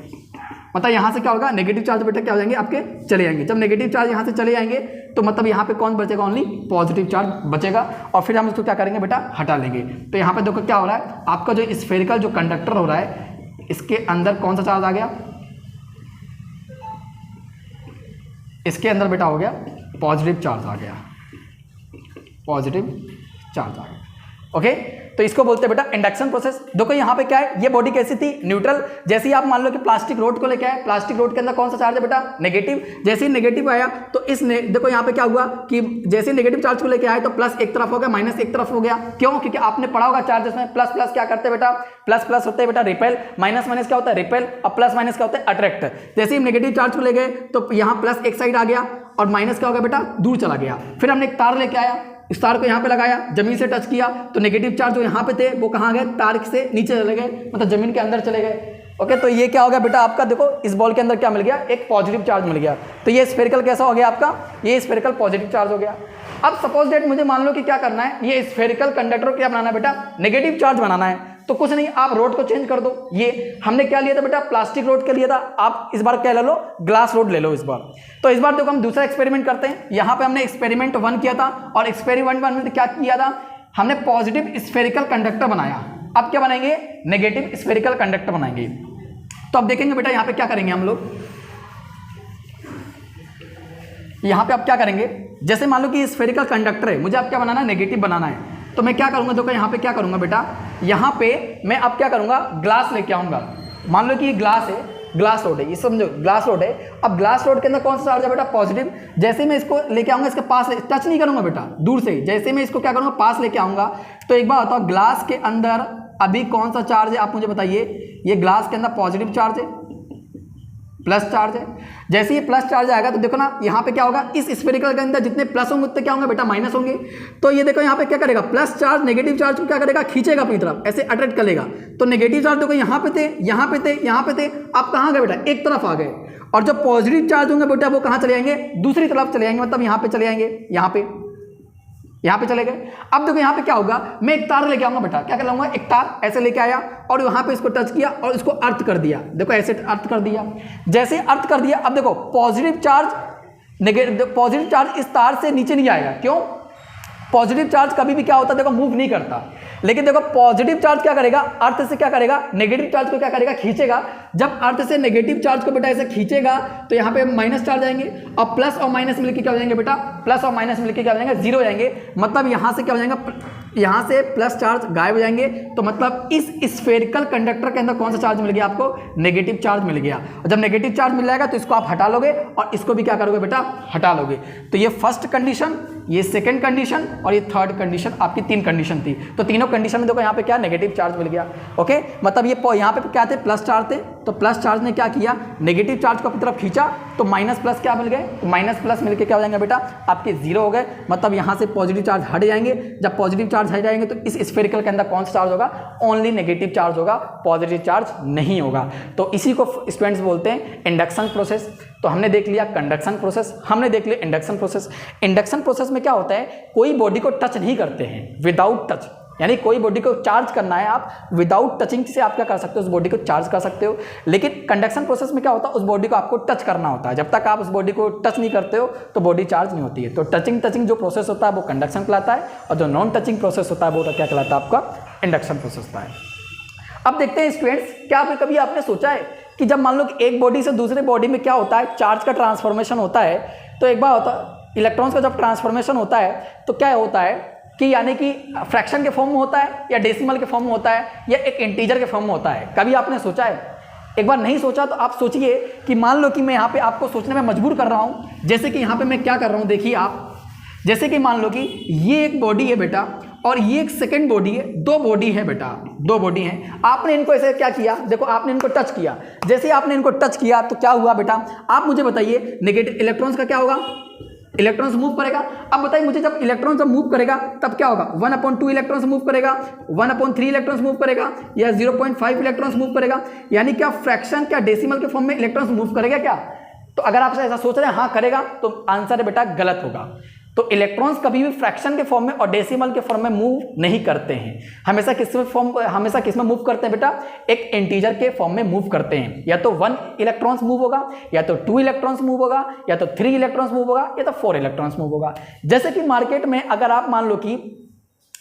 मतलब यहाँ से क्या होगा, नेगेटिव चार्ज बेटा क्या हो जाएंगे आपके, चले जाएंगे। जब नेगेटिव चार्ज यहाँ से चले जाएंगे तो मतलब यहाँ पे कौन बचेगा, ओनली पॉजिटिव चार्ज बचेगा। और फिर हम इसको क्या करेंगे बेटा, हटा लेंगे। तो यहाँ पे देखो क्या हो रहा है, आपका जो स्फेरिकल जो कंडक्टर हो रहा है, इसके अंदर कौन सा चार्ज आ गया, इसके अंदर बेटा हो गया पॉजिटिव चार्ज आ गया, पॉजिटिव चार्ज आ गया। ओके, तो इसको बोलते हैं बेटा इंडक्शन प्रोसेस। देखो यहाँ पे क्या है, ये बॉडी कैसी थी, न्यूट्रल। जैसे ही आप मान लो कि प्लास्टिक रोड को लेके आए, प्लास्टिक रोड के अंदर कौन सा चार्ज है बेटा, नेगेटिव। जैसे ही नेगेटिव आया तो देखो यहाँ पे क्या हुआ कि जैसे नेगेटिव चार्ज को लेके आए तो प्लस एक तरफ हो गया, माइनस एक तरफ हो गया। क्यों? क्योंकि आपने पढ़ा होगा चार्जेस में, प्लस प्लस क्या करते हैं बेटा, प्लस प्लस होते हैं बेटा रिपेल, माइनस माइनस क्या होता है रिपेल, और प्लस माइनस क्या होता है अट्रैक्ट। जैसे ही नेगेटिव चार्ज को ले गए तो यहाँ प्लस एक साइड आ गया और माइनस क्या हो गया बेटा, दूर चला गया। फिर हमने एक तार लेके आया, इस तार को यहाँ पे लगाया, जमीन से टच किया तो नेगेटिव चार्ज जो यहाँ पे थे वो कहाँ गए, तार से नीचे चले गए, मतलब जमीन के अंदर चले गए। ओके, तो ये क्या हो गया बेटा आपका, देखो इस बॉल के अंदर क्या मिल गया, एक पॉजिटिव चार्ज मिल गया। तो ये स्फेरिकल कैसा हो गया आपका, ये स्फेरिकल पॉजिटिव चार्ज हो गया। अब सपोज डेट मुझे मान लो कि क्या करना है, ये स्फेरिकल कंडक्टर को क्या बनाना है बेटा, नेगेटिव चार्ज बनाना है। तो कुछ नहीं, आप रोड को चेंज कर दो। ये हमने क्या लिया था बेटा, प्लास्टिक रोड के लिया था, आप इस बार क्या ले लो, ग्लास रोड ले लो इस बार। तो इस बार देखो हम दूसरा एक्सपेरिमेंट करते हैं। यहाँ पे हमने एक्सपेरिमेंट 1 किया था और एक्सपेरिमेंट 1 में क्या किया था, हमने पॉजिटिव स्फेरिकल कंडक्टर बनाया। अब क्या बनाएंगे, नेगेटिव स्फेरिकल कंडक्टर बनाएंगे। तो अब देखेंगे बेटा यहाँ पे क्या करेंगे हम लोग, यहाँ पे आप क्या करेंगे, जैसे मान लो कि स्फेरिकल कंडक्टर है, मुझे अब क्या बनाना है, नेगेटिव बनाना है। तो मैं क्या करूंगा, देखो यहाँ पे क्या करूंगा बेटा, यहाँ पे मैं अब क्या करूंगा, ग्लास लेके आऊंगा। मान लो कि ये ग्लास है, ग्लास रोड है, ये समझो ग्लास रोड है। अब ग्लास रोड के अंदर कौन सा चार्ज है बेटा, पॉजिटिव। जैसे ही मैं इसको लेके आऊंगा, इसके पास टच नहीं करूंगा बेटा, दूर से जैसे मैं इसको क्या करूंगा, पास लेके आऊंगा, तो एक बार बताओ ग्लास के अंदर अभी कौन सा चार्ज है, आप मुझे बताइए। ये ग्लास के अंदर पॉजिटिव चार्ज है, प्लस चार्ज है। जैसे ये प्लस चार्ज आएगा तो देखो ना यहाँ पे क्या होगा, इस स्फेरिकल के अंदर जितने प्लस होंगे उतने क्या होंगे बेटा, माइनस होंगे। तो ये देखो यहाँ पे क्या करेगा, प्लस चार्ज नेगेटिव चार्ज को क्या करेगा, खींचेगा अपनी तरफ, ऐसे अट्रैक्ट करेगा। तो नेगेटिव चार्ज देखो यहाँ पे थे, यहाँ पे थे, यहाँ पे थे, आप कहाँ गए बेटा, एक तरफ आ गए। और जो पॉजिटिव चार्ज होंगे बेटा वो कहाँ चले जाएंगे, दूसरी तरफ चले जाएंगे, मतलब यहाँ पे चले जाएंगे, यहाँ पे चले गए। अब देखो यहाँ पे क्या होगा, मैं एक तार लेके आऊंगा बेटा, क्या कर लाऊंगा, एक तार ऐसे लेके आया और यहाँ पे इसको टच किया और इसको अर्थ कर दिया। देखो ऐसे अर्थ कर दिया, जैसे अर्थ कर दिया। अब देखो पॉजिटिव चार्ज इस तार से नीचे नहीं आएगा। क्यों? पॉजिटिव चार्ज कभी भी क्या होता है, देखो मूव नहीं करता। लेकिन देखो पॉजिटिव चार्ज क्या करेगा, अर्थ से क्या करेगा, नेगेटिव चार्ज को क्या करेगा, खींचेगा। जब अर्थ से नेगेटिव चार्ज को बेटा ऐसे खींचेगा तो यहाँ पे माइनस चार्ज आएंगे और प्लस और माइनस मिलकर क्या हो जाएंगे बेटा, प्लस और माइनस मिलकर क्या हो जाएंगे, जीरो हो जाएंगे। मतलब यहाँ से क्या हो जाएगा, यहाँ से प्लस चार्ज गायब हो जाएंगे। तो मतलब इस स्फेरिकल कंडक्टर के अंदर कौन सा चार्ज मिल गया आपको, नेगेटिव चार्ज मिल गया। और जब नेगेटिव चार्ज मिल जाएगा तो इसको आप हटा लोगे और इसको भी क्या करोगे बेटा, हटा लोगे। तो ये फर्स्ट कंडीशन, ये सेकंड कंडीशन और ये थर्ड कंडीशन, आपकी 3 कंडीशन थी। तो तीनों कंडीशन में देखो यहाँ पे क्या नेगेटिव चार्ज मिल गया। ओके, मतलब ये यहाँ पे क्या थे, प्लस चार्ज थे, तो प्लस चार्ज ने क्या किया, नेगेटिव चार्ज को अपनी तरफ खींचा, तो माइनस प्लस क्या मिल गए, तो माइनस प्लस मिलके क्या हो जाएंगे बेटा, आपके जीरो हो गए। मतलब यहाँ से पॉजिटिव चार्ज हट जाएंगे। जब पॉजिटिव चार्ज हट जाएंगे तो इस स्फेरिकल के अंदर कौन सा चार्ज होगा, ओनली नेगेटिव चार्ज होगा, पॉजिटिव चार्ज नहीं होगा। तो इसी को स्टूडेंट्स बोलते हैं इंडक्शन प्रोसेस। तो हमने देख लिया कंडक्शन प्रोसेस, हमने देख लिया इंडक्शन प्रोसेस। इंडक्शन प्रोसेस में क्या होता है, कोई बॉडी को टच नहीं करते हैं, विदाउट टच, यानी कोई बॉडी को चार्ज करना है, आप विदाउट टचिंग से आप क्या कर सकते हो, उस बॉडी को चार्ज कर सकते हो। लेकिन कंडक्शन प्रोसेस में क्या होता है, उस बॉडी को आपको टच करना होता है। जब तक आप उस बॉडी को टच नहीं करते हो तो बॉडी चार्ज नहीं होती है। तो टचिंग जो प्रोसेस होता है वो कंडक्शन कहलाता है, और जो नॉन टचिंग प्रोसेस होता है वो क्या कहलाता है, आपका इंडक्शन प्रोसेस होता है। अब देखते हैं स्टूडेंट्स, क्या कभी आपने सोचा है कि जब मान लो कि एक बॉडी से दूसरे बॉडी में क्या होता है, चार्ज का ट्रांसफॉर्मेशन होता है। तो एक बार होता है इलेक्ट्रॉन्स का जब ट्रांसफॉर्मेशन होता है तो क्या होता है कि यानी कि फ्रैक्शन के फॉर्म में होता है, या डेसिमल के फॉर्म में होता है, या एक इंटीजर के फॉर्म में होता है। कभी आपने सोचा है? एक बार नहीं सोचा तो आप सोचिए कि मान लो कि मैं यहाँ पे आपको सोचने में मजबूर कर रहा हूँ। जैसे कि यहाँ पे मैं क्या कर रहा हूँ, देखिए आप, जैसे कि मान लो कि ये एक बॉडी है बेटा और ये एक सेकंड बॉडी है, 2 बॉडी है बेटा, 2 बॉडी हैं। आपने इनको ऐसे क्या किया, देखो आपने इनको टच किया। जैसे आपने इनको टच किया तो क्या हुआ बेटा, आप मुझे बताइए, नेगेटिव इलेक्ट्रॉन्स का क्या होगा, इलेक्ट्रॉन्स मूव करेगा। अब बताइए मुझे, जब इलेक्ट्रॉन जब मूव करेगा तब क्या होगा, 1/2 इलेक्ट्रॉन्स मूव करेगा, 1/3 इलेक्ट्रॉन्स मूव करेगा, या 0.5 इलेक्ट्रॉन्स मूव करेगा। यानी क्या फ्रैक्शन, क्या डेसिमल के फॉर्म में इलेक्ट्रॉन्स मूव करेगा क्या? तो अगर आप ऐसा सोच रहे हैं हाँ करेगा, तो आंसर है बेटा गलत होगा। तो इलेक्ट्रॉन्स कभी भी फ्रैक्शन के फॉर्म में और डेसिमल के फॉर्म में मूव नहीं करते हैं। हमेशा किस में मूव करते हैं बेटा, एक इंटीजर के फॉर्म में मूव करते हैं। या तो 1 इलेक्ट्रॉन्स मूव होगा, या तो 2 इलेक्ट्रॉन्स मूव होगा, या तो 3 इलेक्ट्रॉन्स मूव होगा, या तो 4 इलेक्ट्रॉन्स मूव होगा। जैसे कि मार्केट में अगर आप मान लो कि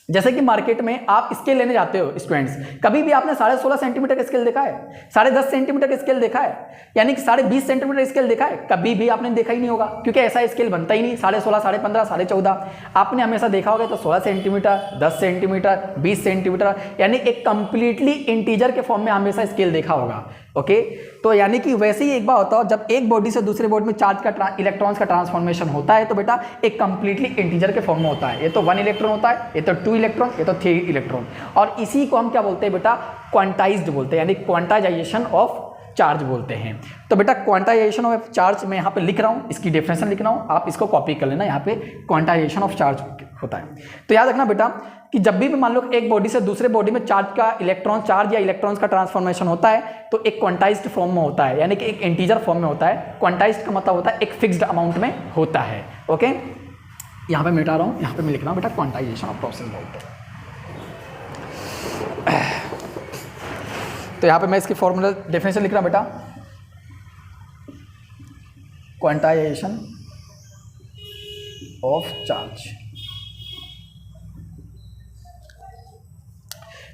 जैसे कि मार्केट में आप स्केल लेने जाते हो स्टूडेंट्स, कभी भी आपने 16.5 सेंटीमीटर का स्केल देखा है, 10.5 सेंटीमीटर का स्केल देखा है, यानी कि 20.5 सेंटीमीटर स्केल देखा है? कभी भी आपने देखा ही नहीं होगा, क्योंकि ऐसा स्केल बनता ही नहीं। 16.5, 15.5, 14.5 आपने हमेशा देखा होगा तो 16 सेंटीमीटर, 10 सेंटीमीटर, 20 सेंटीमीटर, यानी एक कंप्लीटली इंटीजर के फॉर्म में हमेशा स्केल देखा होगा। ओके, तो यानी कि वैसे ही एक बार होता है, जब एक बॉडी से दूसरे बॉडी में चार्ज का इलेक्ट्रॉन्स का ट्रांसफॉर्मेशन होता है तो बेटा एक कंप्लीटली इंटीजर के फॉर्म में होता है। ये तो 1 इलेक्ट्रॉन होता है, ये तो 2 इलेक्ट्रॉन, ये तो 3 इलेक्ट्रॉन, और इसी को हम क्या बोलते हैं बेटा? क्वांटाइज्ड बोलते हैं, यानी क्वांटाइजेशन ऑफ चार्ज बोलते हैं। तो बेटा क्वांटाइजेशन ऑफ चार्ज मैं यहाँ पे लिख रहा हूँ, इसकी डेफिनेशन लिख रहा हूँ, आप इसको कॉपी कर लेना। यहाँ पे क्वांटाइजेशन ऑफ चार्ज होता है। तो याद रखना बेटा कि जब भी मान लो एक बॉडी से दूसरे बॉडी में चार्ज का इलेक्ट्रॉन चार्ज या इलेक्ट्रॉन्स का ट्रांसफॉर्मेशन होता है तो एक क्वांटाइज्ड फॉर्म में होता है, यानी कि एक इंटीजर फॉर्म में होता है। क्वांटाइज्ड का मतलब होता है एक फिक्स्ड अमाउंट में होता है। ओके, यहाँ पे मिटा रहा हूँ, यहाँ पे मैं लिख रहा हूँ बेटा क्वांटाइजेशन ऑफ प्रोसेस बोलते हैं। तो यहाँ पे मैं इसकी फॉर्मूला डेफिनेशन लिख रहा हूँ बेटा, क्वांटाइजेशन ऑफ चार्ज।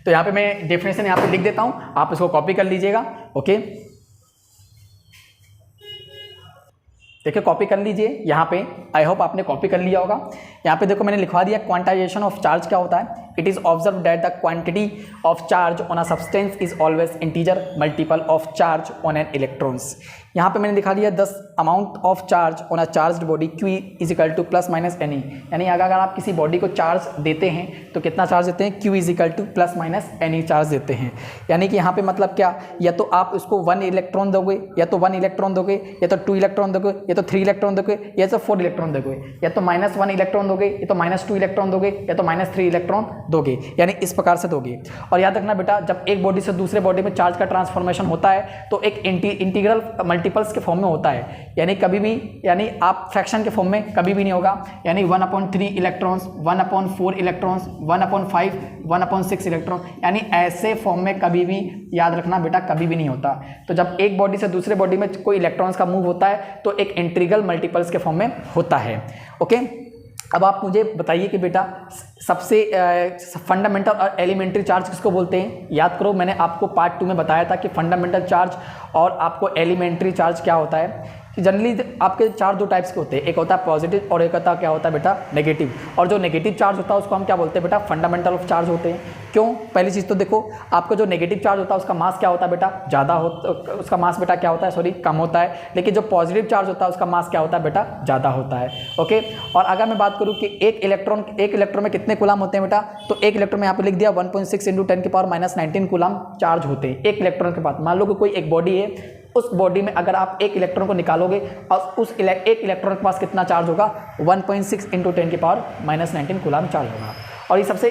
तो यहाँ पे मैं डेफिनेशन यहाँ पे लिख देता हूँ, आप इसको कॉपी कर लीजिएगा। ओके, देखिए कॉपी कर लीजिए यहाँ पे, आई होप आपने कॉपी कर लिया होगा। यहाँ पे देखो मैंने लिखवा दिया क्वांटाइजेशन ऑफ चार्ज क्या होता है। It is observe that the quantity of charge on a substance is always integer multiple of charge on an electrons. यहाँ पे मैंने दिखा दिया 10 amount of charge on a charged body Q is equal two plus minus any, यानी अगर आप किसी body को चार्ज देते हैं तो कितना चार्ज देते हैं? Q is equal two plus minus any charge देते हैं। यानी कि यहाँ पे मतलब क्या, या तो आप उसको 1 इलेक्ट्रॉन दोगे, या तो 1 इलेक्ट्रॉन दोगे, या तो 2 इलेक्ट्रॉन दोगे, या तो 3 इलेक्ट्रॉन दोगे, या तो 4 इलेक्ट्रॉन दोगे, या तो -1 इलेक्ट्रॉन दोगे, या तो -2 इलेक्ट्रॉन दोगे, या तो -3 इलेक्ट्रॉन दोगे, यानी इस प्रकार से दोगे। और याद रखना बेटा जब एक बॉडी से दूसरे बॉडी में चार्ज का ट्रांसफॉर्मेशन होता है तो एक इंटीग्रल मल्टीपल्स के फॉर्म में होता है, यानी कभी भी, यानी आप फ्रैक्शन के फॉर्म में कभी भी नहीं होगा, यानी 1/3 इलेक्ट्रॉन्स, 1/4 इलेक्ट्रॉन्स, 1/5, 1/6 इलेक्ट्रॉन, यानी ऐसे फॉर्म में कभी भी याद रखना बेटा कभी भी नहीं होता। तो जब एक बॉडी से दूसरे बॉडी में कोई इलेक्ट्रॉन्स का मूव होता है तो एक इंटीग्रल मल्टीपल्स के फॉर्म में होता है। ओके, अब आप मुझे बताइए कि बेटा सबसे फंडामेंटल और एलिमेंट्री चार्ज किसको बोलते हैं? याद करो मैंने आपको पार्ट 2 में बताया था कि फंडामेंटल चार्ज और आपको एलिमेंट्री चार्ज क्या होता है। कि जनरली आपके चार्ज 2 टाइप्स के होते हैं, एक होता है पॉजिटिव और एक होता है क्या होता है बेटा नेगेटिव। और जो नेगेटिव चार्ज होता है उसको हम क्या बोलते हैं बेटा? फंडामेंटल ऑफ चार्ज होते हैं। क्यों? पहली चीज़ तो देखो आपका जो नेगेटिव चार्ज होता है उसका मास क्या होता है बेटा? ज़्यादा होता, उसका मास बेटा क्या होता है? सॉरी कम होता है। लेकिन जो पॉजिटिव चार्ज होता है उसका मास क्या होता है बेटा? ज़्यादा होता है। ओके, और अगर मैं बात करूँ कि एक इलेक्ट्रॉन में कितने कूलम होते हैं बेटा, तो एक इलेक्ट्रॉन में यहाँ पे लिख दिया 1.6 × 10⁻⁻19 कूलम चार्ज होते हैं एक इलेक्ट्रॉन के पास। मान लो कि कोई एक बॉडी है, उस बॉडी में अगर आप एक इलेक्ट्रॉन को निकालोगे और उस एक इलेक्ट्रॉन के पास कितना चार्ज होगा? 1.6 × 10⁻⁻19 कूलम चार्ज होगा। और ये सबसे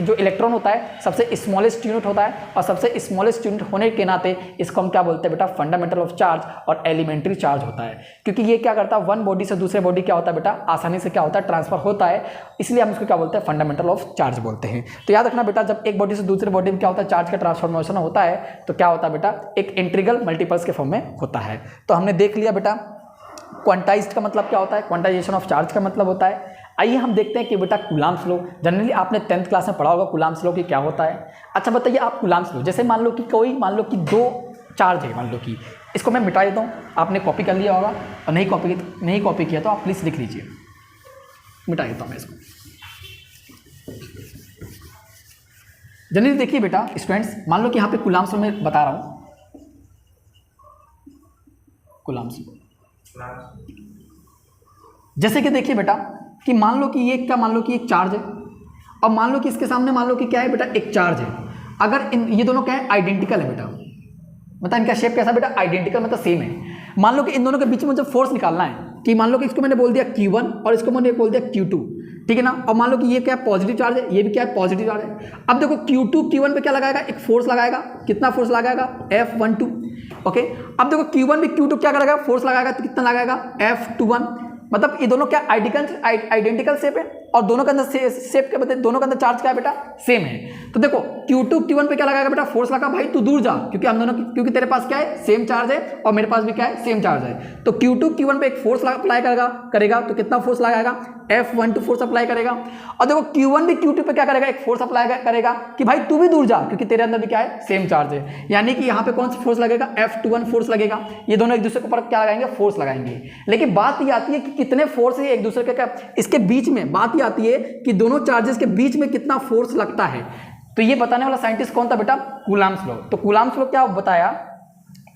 जो इलेक्ट्रॉन होता है सबसे स्मॉलेस्ट यूनिट होता है, और सबसे स्मॉलेस्ट यूनिट होने के नाते इसको हम क्या बोलते हैं बेटा? फंडामेंटल ऑफ चार्ज और एलिमेंट्री चार्ज होता है। क्योंकि ये क्या करता है, वन बॉडी से दूसरे बॉडी क्या होता है बेटा? आसानी से क्या होता है? ट्रांसफर होता है, इसलिए हम उसको क्या बोलते हैं? फंडामेंटल ऑफ चार्ज बोलते हैं। तो याद रखना बेटा जब एक बॉडी से दूसरे बॉडी में क्या होता है? चार्ज का ट्रांसफॉर्मेशन होता है तो क्या होता है बेटा? एक इंटीग्रल मल्टीपल्स के फॉर्म में होता है। तो हमने देख लिया बेटा क्वांटाइज्ड का मतलब क्या होता है, क्वांटाइजेशन ऑफ चार्ज का मतलब होता है। आइए हम देखते हैं कि बेटा कूलम्ब्स लॉ, जनरली आपने 10th क्लास में पढ़ा होगा कूलम्ब्स लॉ की क्या होता है। अच्छा बताइए आप कूलम्ब्स लॉ, जैसे मान लो कि 2 चार्ज है, मान लो कि इसको मैं मिटा देता हूँ, आपने कॉपी कर लिया होगा और नहीं कॉपी किया तो आप प्लीज़ लिख लीजिए। मिटा देता हूँ मैं इसको। जनरली देखिए बेटा स्टूडेंट्स, मान लो कि यहाँ पे कूलम्ब्स लॉ मैं बता रहा हूँ, कूलम्ब्स लॉ जैसे कि देखिए बेटा कि मान लो कि एक चार्ज है और मान लो कि इसके सामने मान लो कि क्या है बेटा? एक चार्ज है। अगर ये दोनों क्या है? आइडेंटिकल है बेटा, मतलब इनका शेप कैसा बेटा? आइडेंटिकल, मतलब सेम है। मान लो कि इन दोनों के बीच में मुझे फोर्स निकालना है कि मान लो कि इसको मैंने बोल दिया Q1 और इसको मैंने बोल दिया Q2, ठीक है ना। और मान लो कि ये क्या है? पॉजिटिव चार्ज है, ये भी क्या है? पॉजिटिव चार्ज है। अब देखो Q2 Q1 पे क्या लगाएगा? एक फोर्स लगाएगा। कितना फोर्स लगाएगा? F12। ओके, अब देखो Q1 भी Q2 क्या करेगा? फोर्स लगाएगा, तो कितना लगाएगा? F21। मतलब ये दोनों क्या आइडेंटिकल शेप है, और दोनों के अंदर शेप के बदले दोनों के अंदर चार्ज क्या है बेटा, सेम है। तो देखो Q2 Q1 पे क्या लगाएगा बेटा, फोर्स लगा, भाई तू दूर जा, क्योंकि हम दोनों, क्योंकि तेरे पास क्या है, सेम चार्ज है और मेरे पास भी क्या है, सेम चार्ज है। तो Q2 Q1 पे एक फोर्स अप्लाई करेगा तो कितना फोर्स लगाएगा, F12 फोर्स अप्लाई करेगा। और देखो Q1 भी Q2 पे क्या करेगा, एक फोर्स अप्लाई करेगा कि भाई तू भी दूर जा, क्योंकि तेरे अंदर भी क्या है, सेम चार्ज है। यानी कि यहाँ पे कौन सा फोर्स लगेगा, F21 फोर्स लगेगा। ये दोनों एक दूसरे के ऊपर क्या लगाएंगे, फोर्स लगाएंगे। लेकिन बात ये आती है कि कितने फोर्स है एक दूसरे के, क्या इसके बीच में बात ये आती है कि दोनों चार्जेस के बीच में कितना फोर्स लगता है। तो ये बताने वाला साइंटिस्ट कौन था बेटा, कूलम्ब्स लॉ। तो कूलम्ब्स लॉ क्या बताया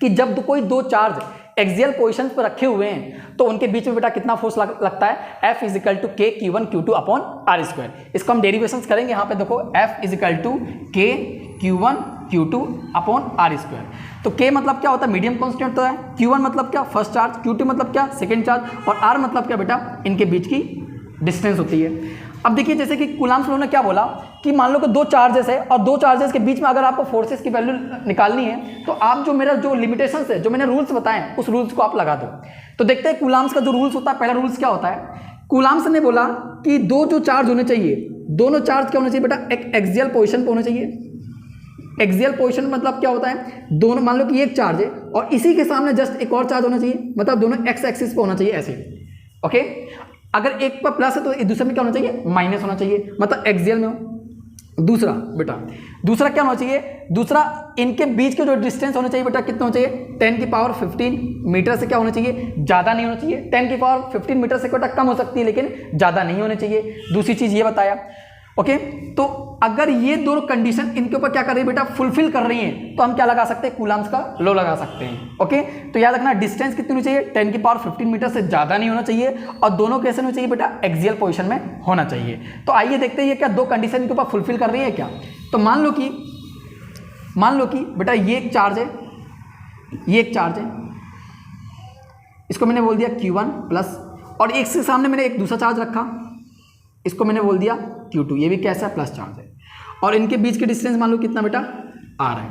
कि जब कोई दो चार्ज एक्सियल पोजीशन पर रखे हुए हैं तो उनके बीच में बेटा कितना फोर्स लगता है, F = K Q1 Q2 upon R²। इसको हम डेरिवेशंस करेंगे। यहाँ पे देखो F = K Q1 Q2 upon R²। तो K मतलब क्या होता है, मीडियम कांस्टेंट होता है, Q1 मतलब क्या, फर्स्ट चार्ज, Q2 मतलब क्या, सेकेंड चार्ज, और R मतलब क्या बेटा, इनके बीच की डिस्टेंस होती है। अब देखिए जैसे कि कूलम्ब्स लॉ ने क्या बोला कि मान लो कि दो चार्जेस है और दो चार्जेस के बीच में अगर आपको फोर्सेस की वैल्यू निकालनी है तो आप जो मेरा जो लिमिटेशंस है, जो मैंने रूल्स बताए, उस रूल्स को आप लगा दो। तो देखते हैं कूलम्ब्स का जो रूल्स होता है, पहला रूल्स क्या होता है। कूलम्ब्स ने बोला कि दो जो चार्ज होने चाहिए, दोनों चार्ज क्या होने चाहिए बेटा, एक एक्सियल पोजीशन पे होने चाहिए। एक्सियल पोजीशन मतलब क्या होता है, दोनों, मान लो कि एक चार्ज है और इसी के सामने जस्ट एक और चार्ज होना चाहिए, मतलब दोनों एक्स एक्सिस पे होना चाहिए, ऐसे। ओके, अगर एक पर प्लस है तो एक दूसरे में क्या होना चाहिए, माइनस होना चाहिए, मतलब एक्सियल में हो। दूसरा बेटा, दूसरा क्या होना चाहिए, दूसरा इनके बीच के जो डिस्टेंस होना चाहिए बेटा, कितना होना चाहिए, 10⁻15 मीटर से क्या होना चाहिए, ज़्यादा नहीं होना चाहिए। 10⁻15 मीटर से बेटा कम हो सकती है लेकिन ज़्यादा नहीं होनी चाहिए। दूसरी चीज़ ये बताया। ओके, तो अगर ये दोनों कंडीशन इनके ऊपर क्या कर रही है बेटा, फुलफिल कर रही हैं, तो हम क्या लगा सकते हैं, कूलम्ब्स का लॉ लगा सकते हैं। ओके, तो याद रखना डिस्टेंस कितनी होनी चाहिए, 10⁻15 मीटर से ज़्यादा नहीं होना चाहिए और दोनों कैसे होना चाहिए बेटा, एक्सियल पोजीशन में होना चाहिए। तो आइए देखते हैं ये क्या दो कंडीशन इनके ऊपर फुलफिल कर रही है क्या। तो मान लो कि बेटा ये एक चार्ज है, ये एक चार्ज है, इसको मैंने बोल दिया Q1 प्लस, और एक से सामने मैंने एक दूसरा चार्ज रखा, इसको मैंने बोल दिया Q2, ये भी कैसा है, प्लस चार्ज है, और इनके बीच के डिस्टेंस मान लो कितना बेटा, R है।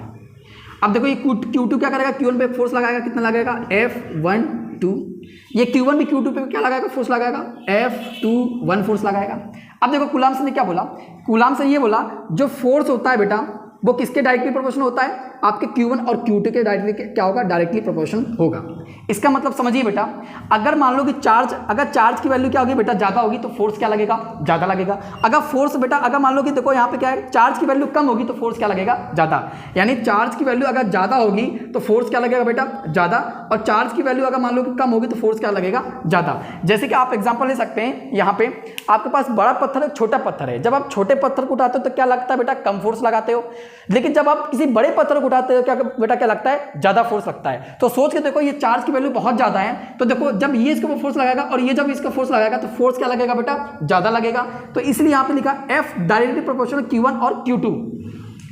अब देखो ये Q2 क्या करेगा, Q1 पे फोर्स लगाएगा, कितना लगाएगा, F12। ये Q1 भी Q2 पे क्या लगाएगा, फोर्स लगाएगा, F21 फोर्स लगाएगा। अब देखो कूलम्ब्स ने क्या बोला, कूलम्ब्स ने ये बोला जो फोर्स होता है बेटा वो किसके डायरेक्टली प्रोपोर्शनल होता है, आपके Q1 और Q2 के डायरेक्टली क्या होगा, डायरेक्टली प्रोपोर्शनल होगा। इसका मतलब समझिए बेटा, अगर मान लो कि अगर चार्ज की वैल्यू क्या होगी बेटा, ज़्यादा होगी तो फोर्स क्या लगेगा, ज़्यादा लगेगा। अगर फोर्स बेटा, अगर मान लो कि देखो यहाँ पे क्या है, चार्ज की वैल्यू कम होगी तो फोर्स क्या लगेगा, ज़्यादा। यानी चार्ज की वैल्यू अगर ज़्यादा होगी तो फोर्स क्या लगेगा बेटा, ज़्यादा, और चार्ज की वैल्यू अगर मान लो कि कम होगी तो फोर्स क्या लगेगा, ज़्यादा। जैसे कि आप एग्जाम्पल ले सकते हैं, यहाँ पे आपके पास बड़ा पत्थर है, छोटा पत्थर है, जब आप छोटे पत्थर को उठाते हो तो क्या लगता है बेटा, कम फोर्स लगाते हो, लेकिन जब आप किसी बड़े पत्थर को उठाते हो क्या बेटा, क्या लगता है, ज्यादा फोर्स लगता है। तो सोच के देखो ये चार्ज की वैल्यू बहुत ज्यादा है, तो देखो जब ये इसके ऊपर फोर्स लगाएगा और ये जब इसका फोर्स लगाएगा तो फोर्स क्या लगेगा बेटा, ज्यादा लगेगा। तो इसलिए यहां पे लिखा F डायरेक्टली प्रोपोर्शनल Q1 और Q2,